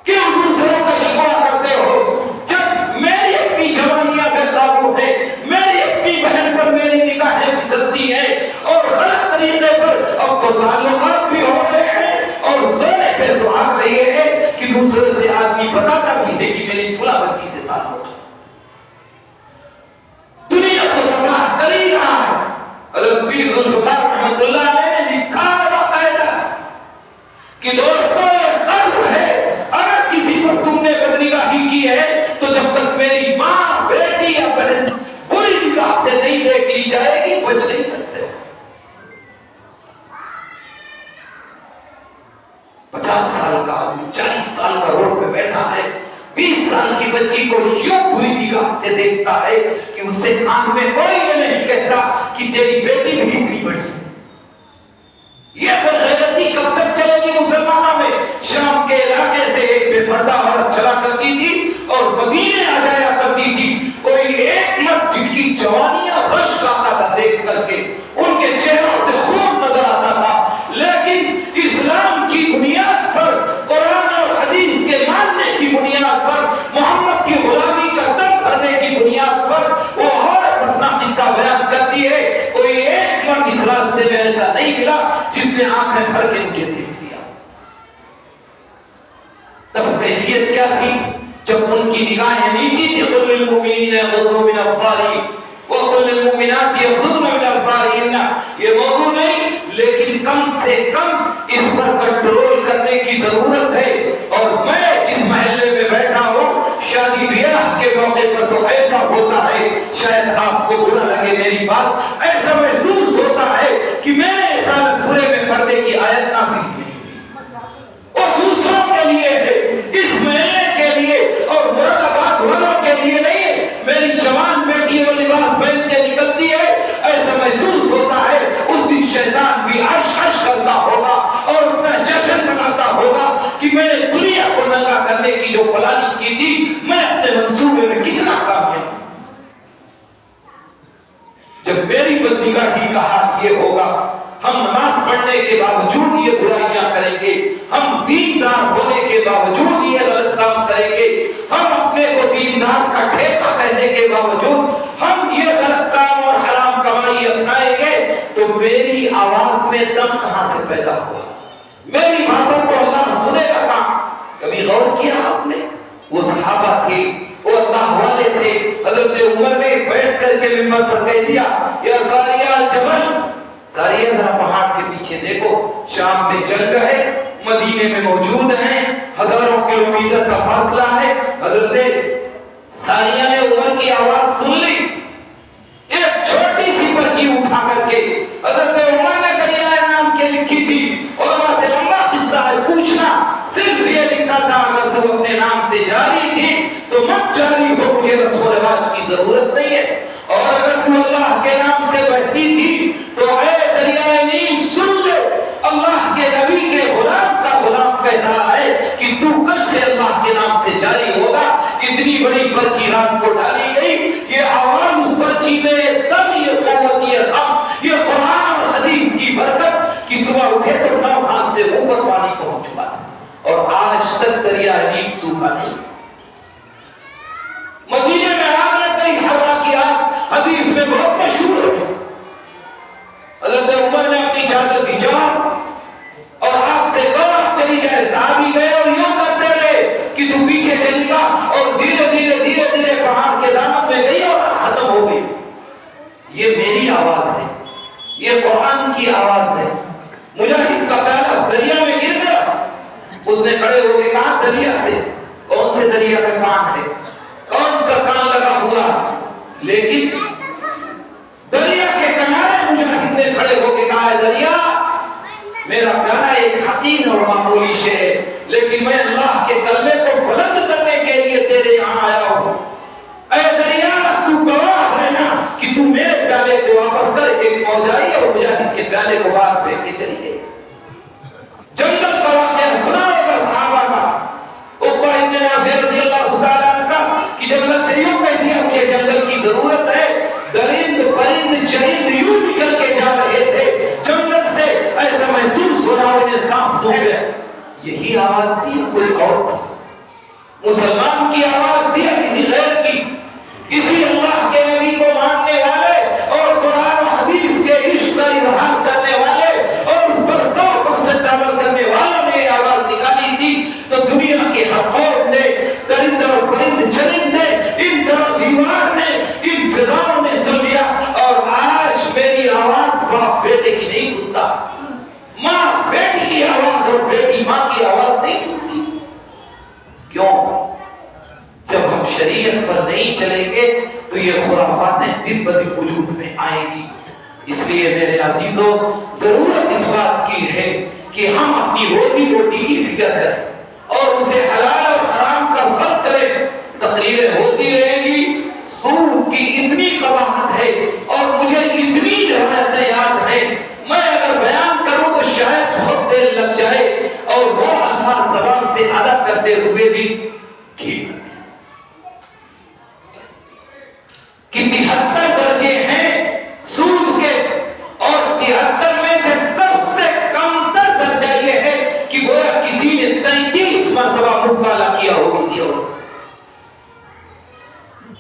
کیوں دوسروں کا شکوہ کرتے ہو؟ جب میری اپنی جوانیاں بے قابو ہے، میری اپنی بہن پر میری نگاہیں پھسلتی ہیں اور غلط طریقے پر اب تو تعلقات بھی ہو رہے ہیں اور سونے پہ سہاگ رہی ہے کہ دوسرے سے آدمی بتاتا بھی ہے کہ میری فلاں بچی سے تعلق ہے۔ دنیا تو تباہ کر ہی رہا ہے۔ حضرت پیر ذوالفقار رحمۃ اللہ علیہ نے لکھا ہے باقاعدہ کہ دوستو یہ قرض ہے، اگر کسی پر تم نے بدنگاہی کی ہے تو جب تک میری ماں، بیٹی یا بہن بری نگاہ سے نہیں دیکھ لی جائے گی بچ نہیں سکتے۔ 50 سال کا آدمی 40 سال کا روڈ پہ بیٹھا ہے، 20 سال کی بچی کو یوں بری نگاہ سے دیکھتا ہے کہ اس سے کان میں کوئی یہ نہیں کہتا کہ تیری بیٹی بھی اتنی بڑی ہے۔ یہ بغیرتی کب تک چلے گی مسلمانوں میں؟ شام کے علاقے سے ایک بے پردہ عورت چلا کرتی تھی اور مدینے آ جایا کرتی تھی، کوئی ایک مرد جن کی جوانیاں رشک آتا تھا دیکھ کر کے، ان کے چہروں سے خون نظر آتا تھا، لیکن اسلام کی بنیاد پر، قرآن اور حدیث کے ماننے کی بنیاد پر، محمد کی غلامی کا دم بھرنے کی بنیاد پر وہ عورت اپنا قصہ بیان کرتی ہے، کوئی ایک مرد اس راستے میں ایسا نہیں ملا جس نے آنکھیں بھر کے مجھے دیکھ لیا۔ تب کیفیت کیا تھی جب ان کی نگاہیں نیچی تھی؟ قل للمؤمنین یغضوا من ابصارہم وقل للمؤمنات یغضضن من ابصارہن، یہ موضوع نہیں، لیکن کم سے کم اس پر کنٹرول کرنے کی ضرورت ہے۔ اور میں جس محلے میں بیٹھا ہوں، شادی بیاہ کے موقع پر تو ایسا ہوتا ہے، شاید آپ کو برا لگے میری بات، ایسا محسوس ہوتا ہے کہ میرے سال پورے میں پردے کی آیت نازل نہیں ہوئی، اور دوسروں کے لیے ہے، اس محلے کے لیے اور مراد آباد والوں کے لیے نہیں ہے۔ میری جوان بیٹی وہ لباس پہن کے نکلتی ہے، ایسا محسوس ہوتا ہے اس دن شیطان بھی عش عش کرتا ہوگا اور اپنا جشن مناتا ہوگا کہ میں نے دنیا کو ننگا کرنے کی جو پلاننگ کی تھی، میں اپنے منصوبے میں کتنا کامیاب ہوں۔ جب میری بدنگاہی کا حال یہ ہوگا، ہم نماز پڑھنے کے باوجود یہ برائیاں کریں گے، ہم دیندار ہونے کے باوجود یہ غلط کام کریں گے، ہم اپنے کو دیندار کا ٹھیکہ کہنے کے باوجود ہم یہ غلط کام اور حرام کمائی اپنائیں گے، تو میری آواز میں دم کہاں سے پیدا ہوگا؟ میری باتوں کو اللہ سنے گا کہاں؟ کبھی غور کیا آپ نے؟ وہ صحابہ تھے، وہ اللہ والے تھے، حضرت عمر نے بیٹھ کر کے منبر پر کہہ دیا، یا ساریہ الجبل، ساریہ ذرا پہاڑ کے پیچھے دیکھو، شام میں جنگ ہے، مدینے میں موجود ہیں، ہزاروں کلومیٹر کا فاصلہ ہے۔ حضرت ساریہ نے عمر کی آواز سن لی، ایک چھوٹی سی پرچی اٹھا کر کے حضرت عمر نے دریا نام کے لکھی تھی، علماء سے لمبا قصہ ہے، پوچھنا صرف یہ لکھا تھا اگر تو اپنے نام سے جاری تھی تو مت جاری ہو، مجھے رسم و رواج کی ضرورت نہیں ہے، اور اگر تو اللہ کے نام سے بہتی تھی تو اے دریائے نیل سن لے، اللہ کے نبی کے غلام کا غلام کہہ رہا ہے کہ تو کل سے اللہ کے نام سے جاری ہوگا۔ اتنی بڑی پرچی رات کو ڈالی گئی، یہ آواز اس پرچی میں دم، یہ قوت، یہ غم، یہ قرآن اور حدیث کی برکت کہ صبح اٹھے تو 9 ہاتھ سے اوپر پانی پہنچ چکا تھا، اور آج تک دریا نیل سوکھا نہیں۔ مدینے میں آگ لگ گئی، ہوا کی آگ حدیث میں بہت مشہور ہے۔ حضرت عمر نے اپنی چادر کی جان اور آگ سے کہا چلی جائے، صحابی گئے اور یوں کرتے رہے کہ تو پیچھے چلی گا، اور دھیرے دھیرے پہاڑ کے دامن میں گئی اور ختم ہو گئی۔ یہ میری آواز ہے، یہ قرآن کی آواز ہے۔ مجاہد کا پیالہ دریا میں گر گیا، اس نے کھڑے ہو کے کہا دریا سے، کون سے دریا کا کان ہے، کون سا کان لگا ہوا، لیکن دریا کے کنارے مجاہد نے کھڑے ہو کے کہا دریا، میرا پیارا ایک حقیر اور معمولی شے ہے، لیکن میں اللہ کے کلمے کو بلند کرنے کے لیے تیرے یہاں آیا ہوں۔ اے دریا، تو گواہ ہے نا کہ تو میرے پیالے کو واپس کر۔ ایک موج آئی اور مجاہد میدان غبار پھینک کے چلی گئی. جنگل کا واقعہ سنا ہوگا صحابہ کا. عقبہ ابن نافع رضی اللہ تعالیٰ عنہ کا کہ جنگل سے یوں کہہ دیا مجھے جنگل کی ضرورت ہے. درند پرند چرند یوں نکل کے جا رہے تھے جنگل سے, ایسا محسوس ہو رہا انہیں سانپ سونپ گیا. یہی آواز تھی کوئی اور تھی؟ مسلمان کی آواز تھی یا کسی غیر کی؟ کسی اللہ کے نبی کو ماننے والے اور قرآن و حدیث کے عشق کا اظہار کرنے والے اور اس پر 100% عمل کرنے والوں نے یہ آواز نکالی تھی. تو دنیا کے ہر قوم نے, درند اور پرند چرند نے, ان در دیوار نے, ان فضاؤں نے سن لیا. اور آج میری آواز باپ بیٹے کی نہیں سنتا, ماں بیٹی کی آواز اور بیٹی ماں کی آواز نہیں سنتی. کیوں؟ جب ہم شریعت پر نہیں چلیں گے تو یہ خرافاتیں دن بدن وجود میں آئیں گی. اس لیے میرے عزیزوں, ضرورت اس بات کی ہے کہ ہم اپنی روزی روٹی کی فکر کریں اور اسے حلال اور حرام کا فرق کریں. تقریریں ہوتی رہیں گی, سود کی اتنی قباحت ہے اور مجھے اتنی روایتیں یاد ہیں, میں اگر بیان کروں تو شاید بہت دیر لگ جائے اور وہ الفاظ زبان سے ادا کرتے ہوئے بھی ٹھیک ہوتے ہیں کہ 73 درجے ہیں سود کے, اور 73 میں سے سب سے کم تر درجہ یہ ہے کہ گویا کسی نے 33 مرتبہ مکالمہ کیا ہو کسی اور سے.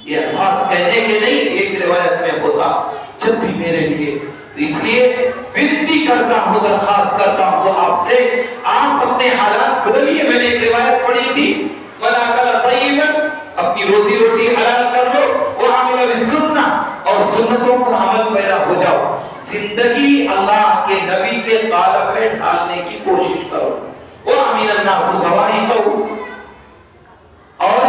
یہ الفاظ کہنے کے نہیں, ایک روایت میں ہوتا جب بھی میرے لیے. تو اس لیے بنتی کرتا ہوں, درخواست کرتا ہوں آپ سے, آپ اپنے حالات بدلیے. میں نے ایک روایت پڑھی تھی, من اکل طیبا, اپنی روزی روٹی حلال کر لو, اور عمل بالسنہ, اور سنتوں پر عمل پیرا ہو جاؤ. زندگی اللہ کے نبی کے قالب میں ڈھالنے کی کوشش کرو. وَأَمِنَ النَّاسُ بَوَائِقَهُ, اور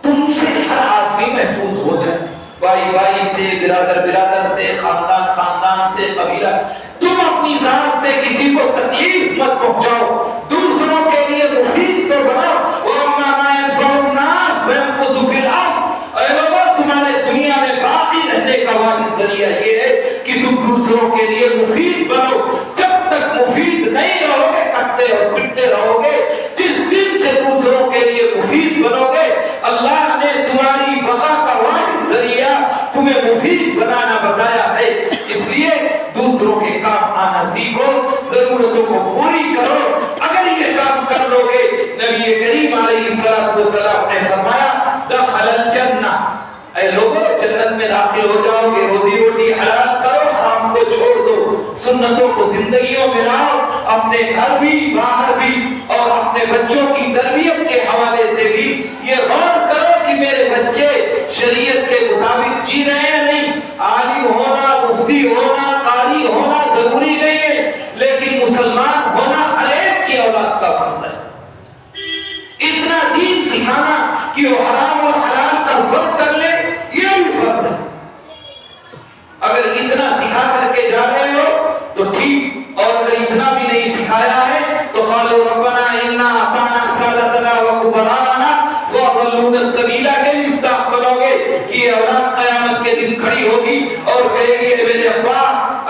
تم سے ہر آدمی محفوظ ہو جائے, بھائی بھائی سے, برادر برادر سے, خاندان خاندان سے, قبیلہ. تم اپنی ذات سے کسی کو تکلیف مت پہنچاؤ, دوسروں کے لیے مفید تو بناؤ. وَأَمَّا مَا يَنفَعُ النَّاسَ فَيَمْكُثُ فِي الْأَرْضِ, اے لوگوں تمہارے دنیا میں باقی رہنے کا واحد ذریعہ یہ ہے کہ تم دوسروں کے لیے مفید بنو. جب تک مفید نہیں رہو گے کٹتے اور پٹتے رہو گے. جس دن سے دوسروں کے لیے مفید بنو گے, اللہ نے تمہاری بقا کا واحد ذریعہ تمہیں مفید بنانا بتایا ہے. اس لیے دوسروں کے کام آنا سیکھو, ضرورتوں کو پوری کرو. اگر یہ کام کر لو گے, نبی کریم علیہ السلام نے فرمایا دخل الجنہ, اے لوگوں جنت میں داخل ہو جاؤ گے. روزی روٹی حلال کرو, حرام کو چھوڑ دو, سنتوں کو زندگیوں میں لاؤ, اپنے گھر بھی باہر بھی, اور اپنے بچوں کی تربیت کے حوالے سے بھی یہ غور کرو کہ میرے بچے شریعت کے مطابق جی رہے ہیں نہیں. عالم ہونا, مفتی ہونا, قاری ہونا ضروری نہیں ہے, لیکن مسلمان ہونا ہر ایک کی اولاد کا فرض ہے. اتنا دین سکھانا کہ وہ حرام اور حلال کا فرق کر لے, یہ بھی فرض ہے. اگر اتنا سکھا کر کے جا رہے ہو تو ٹھیک, اور اگر اتنا بھی نہیں سکھایا ہے تو قالوا ربنا انا اطعنا سادتنا وكبراءنا فاضلونا السبيل کے مستحق بنوگے کہ یہ اولاد قیامت کے دن کھڑی ہوگی اور کہے گی اے میرے ابا,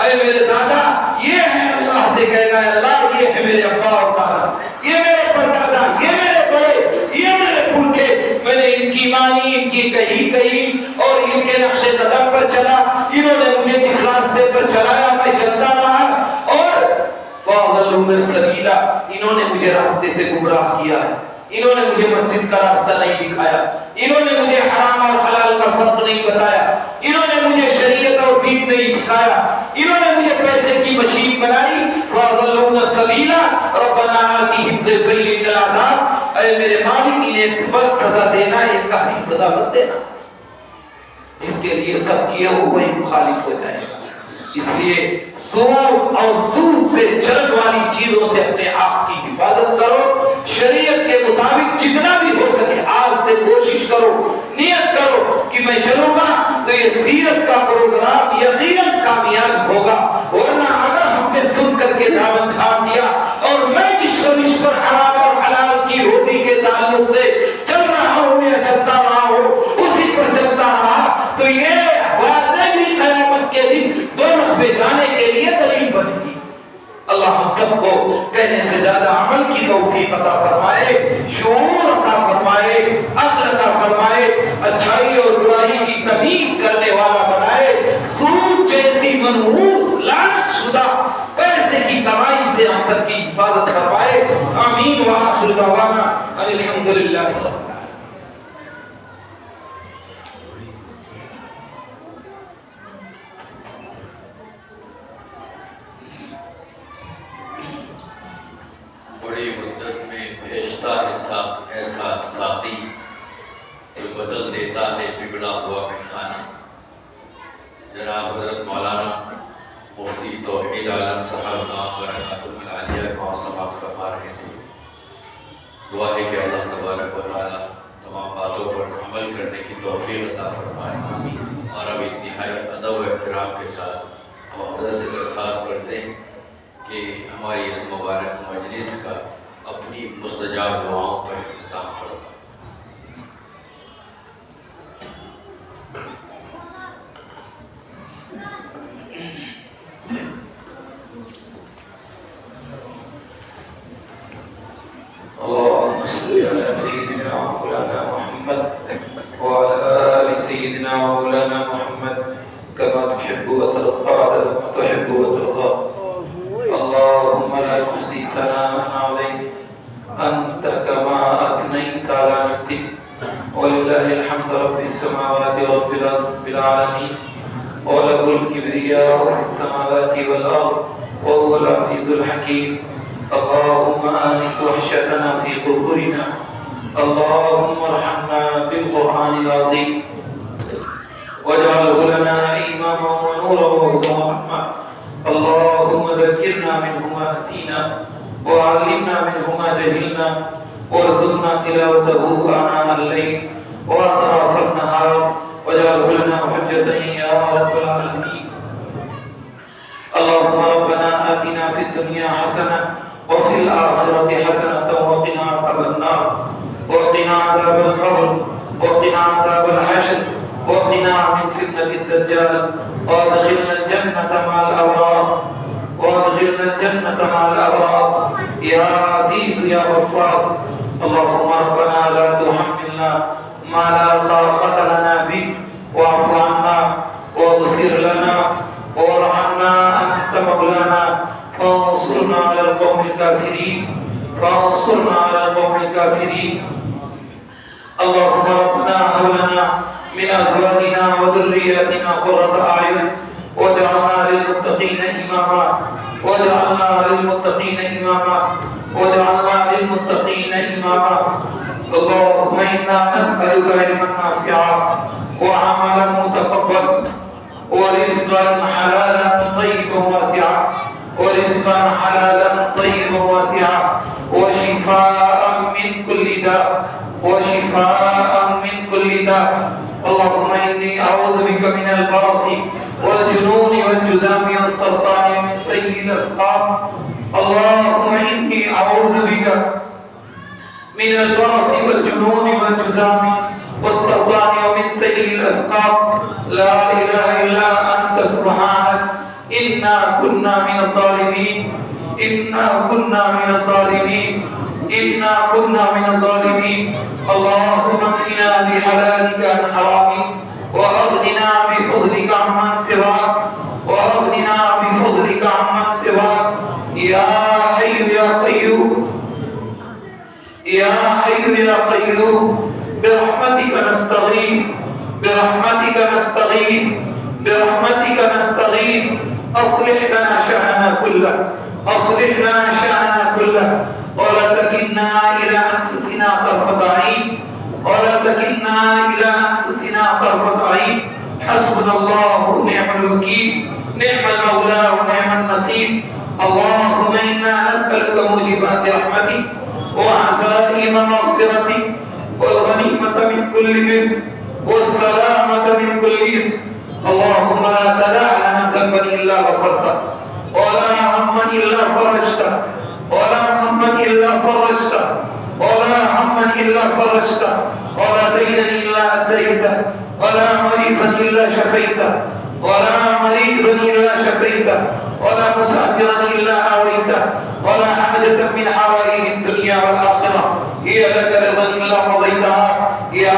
اے میرے دادا. یہ ہے اللہ سے کہے گا اللہ یہ ہے میرے ابا اور دادا, یہ میرے پردادا, یہ میرے بڑے, یہ میرے پرکھے. میں نے ان کی مانی, ان کی کہی اور ان کے نقش قدم پر چلا, انہوں نے مجھے جس راستے پر چلایا میں چلتا رہا, اور فاضلونا السبیل, انہوں نے مجھے راستے سے گمراہ کیا ہے. انہوں نے مجھے مسجد کا راستہ نہیں دکھایا, انہوں نے مجھے حرام اور حلال کا فرق نہیں بتایا, انہوں نے مجھے شریعت اور دین نہیں سکھایا, انہوں نے مجھے پیسے کی مشین بنائی. فاضلونا السبیل ربنا آتیہم ضعفین من العذاب, اے میرے مالک انہیں ڈبل سزا دینا, ایک قہری سزا مت دینا. جس کے لیے سب کیا وہ وہی مخالف ہو جائے گا. اس لیے سود اور سود سے چلن والی چیزوں سے اپنے آپ کی حفاظت کرو. شریعت کے مطابق جتنا بھی ہو سکے آج سے کوشش کرو, نیت کرو کہ میں چلوں گا تو یہ سیرت کا پروگرام یقیناً کامیاب ہوگا. ورنہ اگر ہم نے سن کر کے دامن تھام دیا اور میں جس روش پر حرام اور حلال کی روزی کے تعلق سے چل رہا ہوں یا چلتا رہا ہوں اسی پر چلتا رہا, تو یہ باتیں بھی قیامت کے دن دوزخ میں جانے کے لیے دلیل بنے گی. سب کو کہنے سے زیادہ عمل کی توفیق عطا فرمائے، شعور عطا فرمائے، عقل عطا فرمائے، اچھائی اور برائی کی تمیز کرنے والا بنائے، سود جیسی منحوس لعنت شدہ پیسے کی کمائی سے ہم سب کی حفاظت فرمائے۔ آمین وآخر دعوانا ان الحمدللہ رب العالمین۔ بڑی مدت میں بھیجتا ہے ایسا ساتھی جو بدل دیتا ہے بگڑا ہوا میخانہ۔ جناب حضرت مولانا مفتی توحید عالم صاحب برکاتہ العالیہ کو سماعت فرما رہے تھے۔ دعا ہے کہ اللہ تبارک و تعالیٰ تمام باتوں پر عمل کرنے کی توفیق عطا فرمائے، اور اب انتہائی ادب و احترام کے ساتھ حضرت سے درخواست کرتے ہیں کہ ہماری اس مبارک مجلس کا اپنی مستجاب دعاؤں پر اختتام فرمائیں۔ اللهم صل على سيدنا مولانا محمد وعلى آل سيدنا مولانا محمد كما تحب وترضى عدد ما تحب وترضى. اللهم لا تحصي ثناء عليك أنت كما أثنيت على نفسك، ولله الحمد رب السماوات رب العالمين، وله الكبرياء في السماوات والأرض وهو العزيز الحكيم. اللهم آنس وحشتنا في قبورنا، اللهم ارحمنا بالقرآن العظيم واجعله لنا إماما ونورا وهدى ورحمة. اللهم ذكرنا منه ما نسينا وعلمنا منه ما جهلنا، وارزقنا تلاوته آناء الليل وأطراف النهار، واجعله لنا حجة يا رب العالمين. اللهم ربنا آتنا في الدنيا حسنة وفي الآخرة حسنة وقنا عذاب النار، وقنا عذاب القبر، وقنا عذاب الحشر، وقنا من فتنة الدجال، وادخلنا الجنة مع الأبرار، وادخلنا الجنة مع الأبرار يا عزيز يا غفار. اللهم ربنا لا تحملنا ما لا طاقة لنا به، واعف عنا واغفر لنا وارحمنا، أنت مولانا فانصرنا على القوم الكافرين، فانصرنا على القوم الكافرين. اللهم ربنا هب لنا من أزواجنا وذرياتنا قرة أعين واجعلنا للمتقين إماما، واجعلنا للمتقين إماما، واجعلنا للمتقين إماما. اللهم إنا نسألك علما نافعا وعملا متقبلا ورزقا حلالا طيبا واسعا، ورزقا حلالا طيبا واسعا، وشفاء من كل داء، وشفاء من كل داء. اللهم إني أعوذ بك من البرص والجنون والجذام والسرطان ومن سيء الأسقام. اللهم إني أعوذ بك من البرص والجنون والجذام والسرطان ومن سيء الأسقام. لا إله إلا أنت سبحانك إنا كنا من الظالمين، إنا كنا من الظالمين، إنا كنا من الظالمين. اللهم اكفنا بحلالك عن حرامك، وأغننا بفضلك عمن سواك، وأغننا بفضلك عمن سواك. يا حي يا قيوم، يا حي يا قيوم، برحمتك نستغيث، برحمتك نستغيث، برحمتك نستغيث. أصلح لنا شأننا كله، أصلح لنا شأننا كله، ولا تكلنا إلى أنفسنا طرفة عين، ولا تكلنا إلى أنفسنا طرفة عين. حسبنا الله ونعم الوكيل، نعم المولى ونعم النصير. اللهم إنا نسألك موجبات رحمتك وعزائم مغفرتك والغنيمة من كل بر والسلامة من كل إثم. اللهم لا تدع لنا ذنبا إلا غفرته، ولا هما إلا فرجته، ولا هما إلا فرجته، ولا هما إلا فرجته، ولا دينا إلا أديته، ولا مريضا إلا شفيته، ولا مريضا إلا شفيته، ولا مسافرا إلا آويته ولا حاجة من حوائج الدنيا والآخرة هي لك رضا إلا قضيتها يا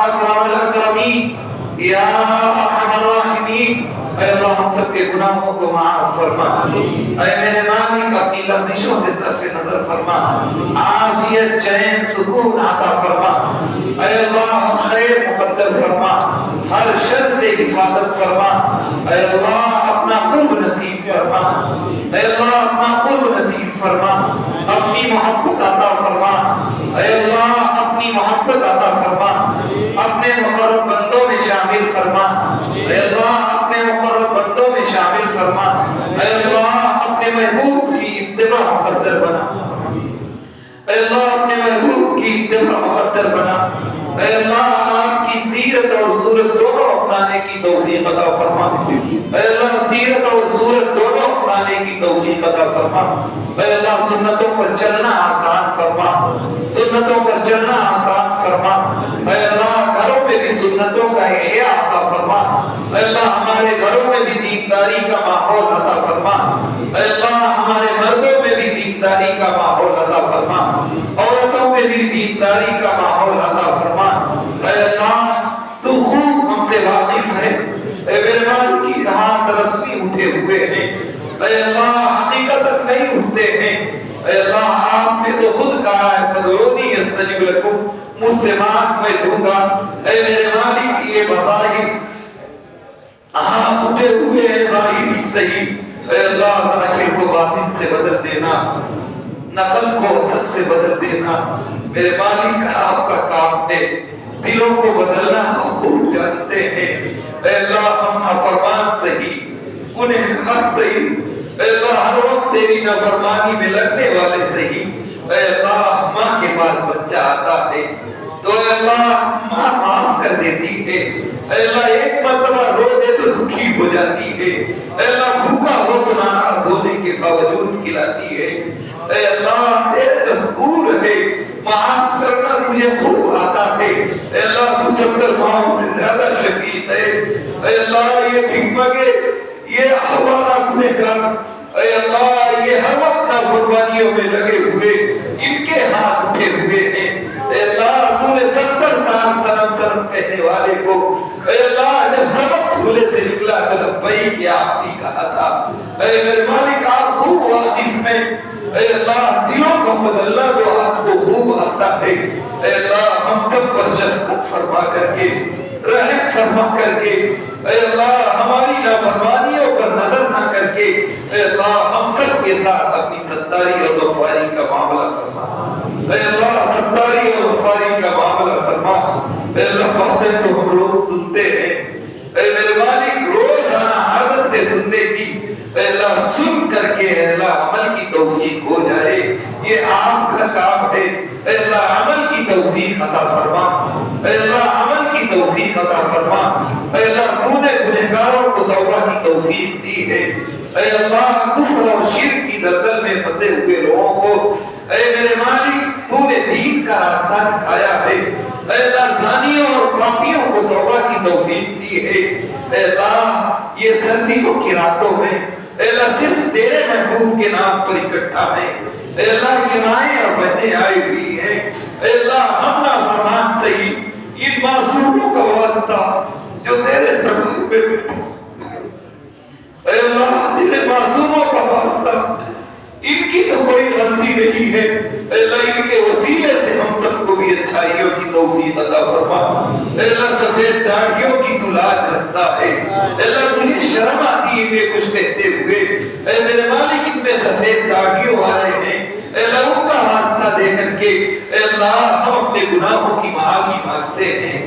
أكرم الأكرمين یا ارحم الراحمین۔ اے اللہ ہم سب کے گناہوں کو معاف فرما، اے میرے مالک اپنی لفظشوں سے صرف نظر فرما، عافیت چین سکون عطا فرما، اے اللہ ہم خیر مقدر فرما، ہر شر سے حفاظت فرما، اے اللہ اپنا قرب نصیب فرما، اے اللہ اپنا قرب نصیب فرما، اپنی محبت عطا فرما، اے اللہ اپنی محبت عطا فرما، اپنے مقرب بندوں میں شامل فرما، اے اللہ اپنے مقرب بندوں میں شامل فرما، اے اللہ اپنے محبوب کی اتباع مقدر بنا، اے اللہ اپنے محبوب کی اتباع مقدر بنا، اے اللہ آپ کی سیرت اور صورت دونوں اپنانے کی توفیق عطا فرما، اے اللہ سیرت اور صورت دونوں اپنانے کی توفیق عطا فرما، اے اللہ سنتوں پر چلنا آسان فرما، سنتوں پر چلنا آسان فرما، اے اللہ گھروں میں بھی سنتوں کا احیاء عطا فرما، اے اللہ ہمارے گھروں میں بھی دینداری کا ماحول عطا فرما، اے اللہ ہمارے مردوں میں بھی دینداری کا ماحول عطا فرما، عورتوں میں بھی دینداری کا ماحول عطا فرما، اے اللہ تو خوب ہم سے واقف ہے، اے میرے مالک کی ہاتھ رسمی اٹھے ہوئے ہیں، اے اللہ حقیقت تک نہیں اٹھتے ہیں، اے اللہ آپ نے تو خود کہا ہے فَدْعُونِي أَسْتَجِبْ لَكُمْ، مجھ سے مانگ میں دوں گا، اے میرے مالک یہ بظاہر ہاتھ اٹھے ہوئے ہیں ظاہری صحیح، اے اللہ ظاہر کو باطن سے بدل دینا، نقل کو اصل سے بدل دینا، میرے مالک آپ کا کام ہے، دلوں کو بدلنا ہم خوب جانتے ہیں، اے اللہ ہم نافرمان صحیح، گنہگار صحیح، اے اللہ ہر وقت تیری نافرمانی میں لگنے والے صحیح، اے اللہ ماں کے پاس بچہ آتا ہے تو اے اللہ ماں معاف کر دیتی ہے، اے اللہ ایک مرتبہ رو دے تو دکھی ہو جاتی ہے، اے اللہ بھوکا ہو تو ناراض ہونے کے باوجود کھلاتی ہے، اے اللہ تیرے دستور ہے معاف کرنا تجھے خوب آتا ہے، اے اللہ تو 70 ماہوں سے زیادہ شفیع ہے، اے اللہ یہ بھگمگے یہ حوالہ گنہگار، اے اللہ یہ ہر وقت نافرمانیوں میں لگے ہوئے ان کے ہاتھ اٹھے ہوئے ہیں، اے اللہ تو نے 70 سال سنم سنم کہنے والے کو اے اللہ جب سبق بھولے سے نکلا تو لبیک یا عبدی کہا تھا، اے میرے مالک آپ خوب واقف میں، اے اللہ دلوں کو بدلنا جو آپ کو خوب آتا ہے، اے اللہ ہم سب پر شفقت فرما کر کے رحم فرما کر کے، اے اللہ ہماری نافرمانیوں پر نظر نہ کر کے، اے اللہ ہم سب کے ساتھ اپنی ستاری اور غفاری کا معاملہ فرما، اے اللہ ستاری اور غفاری کا معاملہ فرما، اے اللہ باتیں تو ہم روز سنتے ہیں، اے میرے مالک روزانہ عادت ہے سننے کی، اے اللہ سن کر کے اے اللہ عمل کی توفیق ہو جائے، یہ آپ کا کام ہے، اے اللہ عمل کی توفیق عطا فرما، اے اللہ عمل کی توفیق عطا فرما، اے اللہ تو نے گنہگاروں کو توبہ کی توفیق دی ہے، اے اللہ کفر اور شرک کی دلدل میں پھنسے ہوئے لوگوں کو اے میرے مالک تو نے دین کا راستہ دکھایا ہے، اے اللہ زانیوں اور پاپیوں کو توبہ کی توفیق دی ہے، اے اللہ یہ سردیوں کی راتوں میں اے اللہ صرف تیرے محبوب کے نام پر اکٹھا ہے، اے اللہ یہ مائیں اور بہنیں آئی ہوئی ہیں، اے اللہ ہم نافرمان صحیح ان معصوموں کا واسطہ جو تیرے دربار پہ بیٹھے، اے اللہ تیرے معصوموں کا واسطہ ان کی تو کوئی غلطی نہیں ہے، اے اللہ ان کے وسیلے سے ہم سب کو بھی اچھائیوں کی توفیق عطا فرما، اے اللہ سفید داڑھیوں کی تو لاج رکھتا ہے، اے اللہ تجھے شرم آتی ہے انہیں کچھ کہتے ہوئے، اے میرے مالک ان میں سفید داڑھیوں والے ہیں، اے اللہ ان کا واسطہ دے کر کے اے اللہ ہم اپنے گناہوں کی معافی مانگتے ہیں،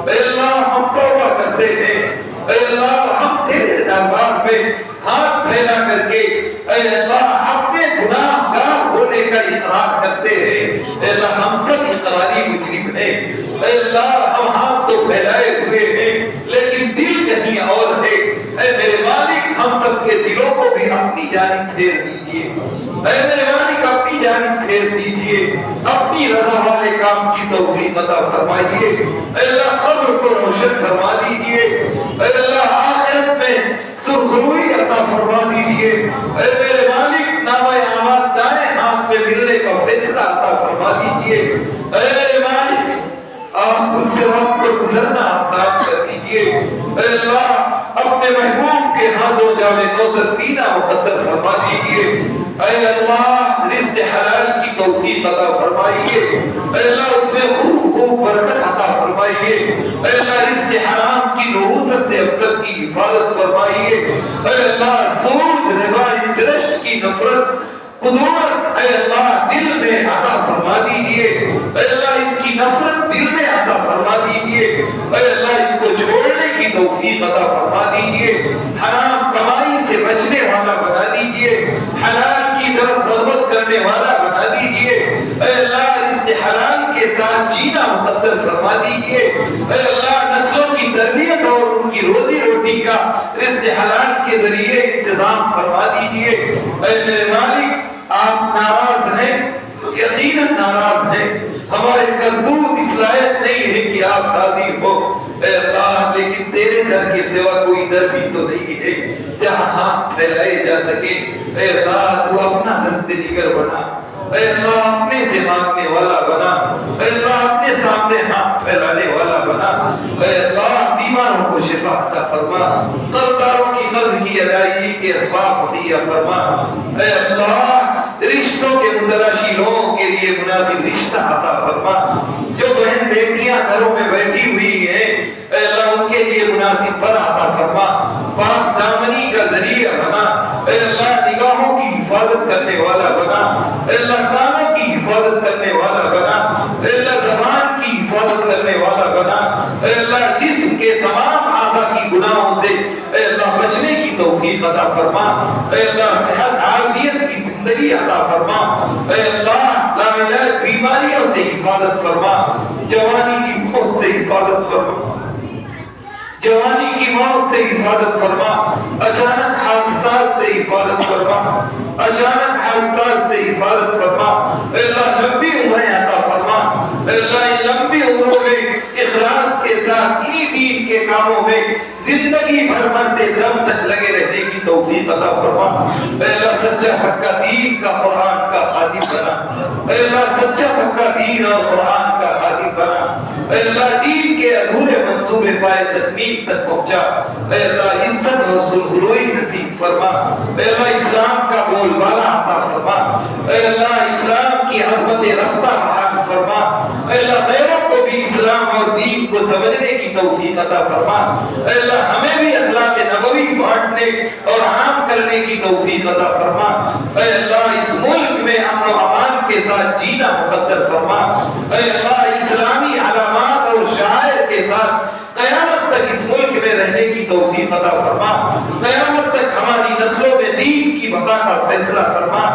اے اللہ ہم توبہ کرتے ہیں، اے اللہ ہم تیرے دربار پہ ہاتھ پھیلا کر کے اے اللہ اپنے گناہ گار ہونے کا اقرار کرتے ہیں، اے اللہ ہم سب اقراری مجرم ہیں، اے اللہ ہم ہاتھ تو پھیلائے ہوئے ہیں لیکن دل کہیں اور ہے، اے میرے مالک ہم سب کے دلوں کو بھی اپنی جانب پھیر دیجئے، اے میرے مالک اپنی جانب پھیر دیجئے، اپنی رضا والے کام کی توفیق عطا فرمائیے، اے اللہ قبر کو روشن فرما دیجئے، اے اللہ آخرت میں سرخروئی عطا فرما دیجئے، اے میرے مالک نامہ اعمال دائیں ہاتھ میں ملنے کا فیصلہ عطا فرما دیجئے۔ اے میرے مالک آپ ان سے وقت پر گزرنا آسان کر دیجئے۔ اے اللہ اپنے محبوب کے ہاتھوں جام کوثر پینا مقدر فرما دیجئے۔ اے اللہ رزق حلال کی توفیق عطا فرمائیے۔ اے اللہ اس میں خوب خوب برکت عطا فرمائیے۔ اے اللہ رزق حرام کی نحوست سے افسد کی حفاظت فرمائیے۔ اے اللہ سود ربا انٹرسٹ کی نفرت قدوت اے اللہ دل میں عطا فرما دیجئے۔ اے اللہ اس کی نفرت دل میں عطا فرما دیجئے۔ اے اللہ اس کو چھوڑنے کی توفیق عطا فرما دیجئے۔ حرام کمائی سے بچنے والا بنا دیجئے۔ حلال کی طرف رغبت کرنے والا بنا دیجئے۔ اے اللہ اس کے حلال کے ساتھ جینا مقدر فرما دیجئے۔ اے اللہ نسلوں کی تربیت اور ان کی روزی روٹی کا رزق حلال کے ذریعے انتظام فرما دیجئے۔ اے میرے مالک آپ ناراض ہیں، یقیناً ناراض ہیں، ہمارے کرتوت اس لائق نہیں ہے کہ آپ راضی ہو۔ اے اللہ لیکن تیرے در کے سوا کوئی در بھی تو نہیں ہے جہاں ہاتھ پھیلائے جا سکے۔ اے اللہ تو اپنا دست نگر بنا۔ اے اللہ اپنے سے مانگنے والا بنا۔ اے اللہ اپنے سامنے ہاتھ پھیلانے والا بنا۔ اے اللہ بیماروں کو شفا عطا فرما، قرضداروں کی قرض کی ادائیگی کے اسباب مہیا فرما۔ اے اللہ رشتوں کے متلاشی لوگوں کے لیے مناسب رشتہ عطا فرما۔ جو بہن بیٹیاں گھروں میں بیٹھی ہوئی ہیں اے اللہ ان کے لیے مناسب پر عطا فرما، پاک دامنی کا ذریعہ بنا۔ اے اللہ نگاہوں کی حفاظت کرنے والا بنا۔ اے اللہ کانوں کی حفاظت کرنے والا بنا۔ اے اللہ زبان کی حفاظت کرنے والا بنا۔ اے اللہ جسم کے تمام اعضاء کی گناہوں سے اے اللہ بچنے کی توفیق عطا فرما۔ اے اللہ صحت عافیت کی زندگی عطا فرما۔ اے اللہ لاعلاج بیماریوں سے حفاظت فرما، جوانی کی موت سے حفاظت فرما، جوانی کی موت سے حفاظت فرما، اچانک حادثات سے حفاظت فرما، اچانک حادثات سے حفاظت فرما۔ اے اللہ لمبی عمریں عطا فرما۔ اے اللہ ان لمبی عمروں میں اخلاص کے ساتھ انہی دین کے کاموں میں زندگی بھر مرتے دم تک لگے رہنے کی توفیق عطا فرما۔ اے اللہ سچا پکا دین کا قرآن کا خادم بنا۔ اے اللہ سچا پکا دین اور قرآن کا خادم بنا۔ اے اللہ دین کے ادھورے منصوبے پائے تکمیل تک پہنچا۔ اے اللہ عزت اور سرخروئی نصیب فرما۔ اے اللہ اسلام کا بول بالا عطا فرما۔ اے اللہ اسلام کی عظمت رفتہ بحال فرما۔ اے اللہ غیروں کو بھی اسلام اور دین کو سمجھنے کی توفیق عطا فرما۔ اے اللہ ہمیں بھی اخلاق نبوی بانٹنے اور عام کرنے کی توفیق عطا فرما۔ اے اللہ اس ملک میں امن و امان کے ساتھ جینا مقدر فرما۔ اے اللہ اسلامی علامات اور شعائر کے ساتھ قیامت تک اس ملک میں رہنے کی توفیق عطا فرما۔ قیامت تک ہماری نسلوں میں دین کی بقا کا فیصلہ فرما۔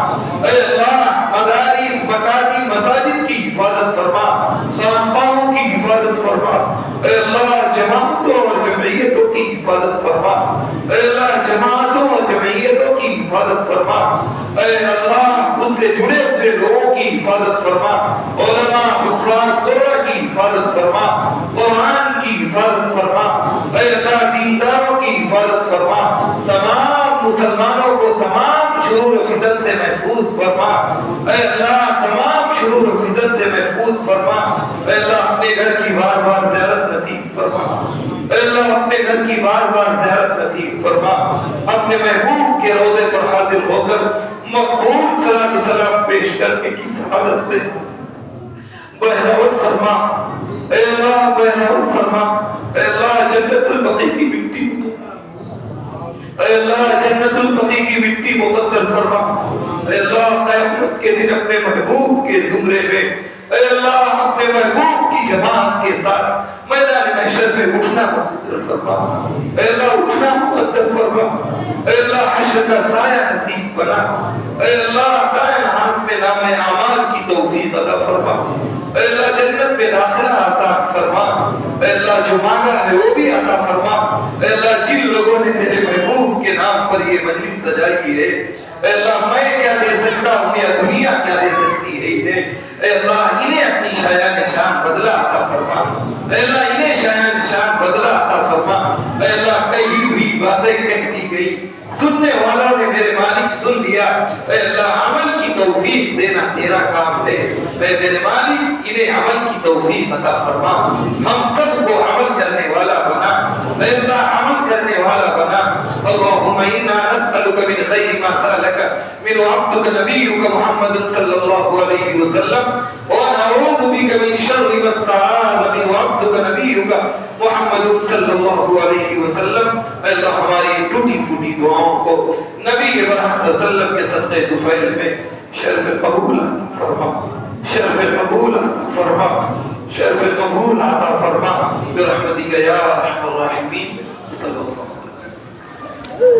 اے اللہ مدارس مکاتب مساجد کی حفاظت فرما، خانقاہوں کی حفاظت فرما۔ اے اللہ جماعتوں اور جمعیتوں کی حفاظت فرما۔ اے اللہ جماعتوں اور جمعیتوں کی حفاظت فرما۔ اے اللہ اس سے جڑے ہوئے لوگوں کی حفاظت فرما، علماء حفاظ قرآن کی حفاظت فرما، قرآن کی حفاظت فرما۔ اے اللہ دینداروں کی حفاظت فرما، تمام مسلمانوں کو تمام شرور و فتن سے محفوظ فرما۔ اے اللہ تمام شرور و فتن سے محفوظ فرما۔ اے اللہ اپنے گھر کی بار بار زیارت نصیب فرما۔ اے اللہ اپنے گھر کی بار بار زیارت نصیب فرما۔ اپنے محبوب کے روضے پر حاضر ہو کر مقبول صلاۃ و سلام پیش کرنے کی سعادت سے بہروت فرما۔ اے اللہ بہروت فرما۔ اے اللہ جنت البقیع کی مٹی اے اللہ جنت البقیع کی مٹی مقدر فرما۔ اے اللہ قیامت کے دن اپنے محبوب کے زمرے میں اے اللہ اپنے محبوب کی جماعت کے ساتھ میدان محشر میں اٹھنا مقدر فرما۔ اے اللہ اٹھنا مقدر فرما۔ اے اللہ حشر کا سایہ نصیب بنا۔ اے اللہ دائیں ہاتھ میں نام اعمال کی توفیق عطا فرما۔ اے اللہ جنت میں داخلہ آسان فرما۔ اے اللہ جو مانگا ہے وہ بھی عطا فرما۔ اے اللہ جن لوگوں نے تیرے محبوب کے نام پر یہ مجلس سجائی ہے اے اللہ میں کیا دے سکتا ہوں یا دنیا کیا دے سکتی ہے انہیں۔ اے اللہ انہیں اپنی شایع نشان بدلہ عطا فرما۔ اے اللہ انہیں شایع نشان بدلہ عطا فرما۔ اے اللہ کہی ہوئی باتیں کہتی گئی، سننے والوں نے میرے مالک سن کیا. اے اللہ عمل کی توفیق دینا تیرا کام ہے. اے میرے مالک انہیں عمل کی توفیق عطا فرما, ہم سب کو عمل کرنے والا بنا. اے اللہ عمل کرنے والا بنا. اللهم انا نسألك من خير ما سألك من عبدك نبيك محمد صلى الله عليه وسلم ونعوذ بك من شر ما استعاذ منه عبدك نبيك محمد صلی اللہ علیہ وسلم. اے اللہ ہماری ٹوٹی پھوٹی دعاؤں کو نبی برحق صلی اللہ علیہ وسلم کے صدقے طفیل میں شرف قبول عطا فرما, شرف قبول عطا فرما, شرف قبول عطا فرما برحمتک یا ارحم الراحمین. صلی اللہ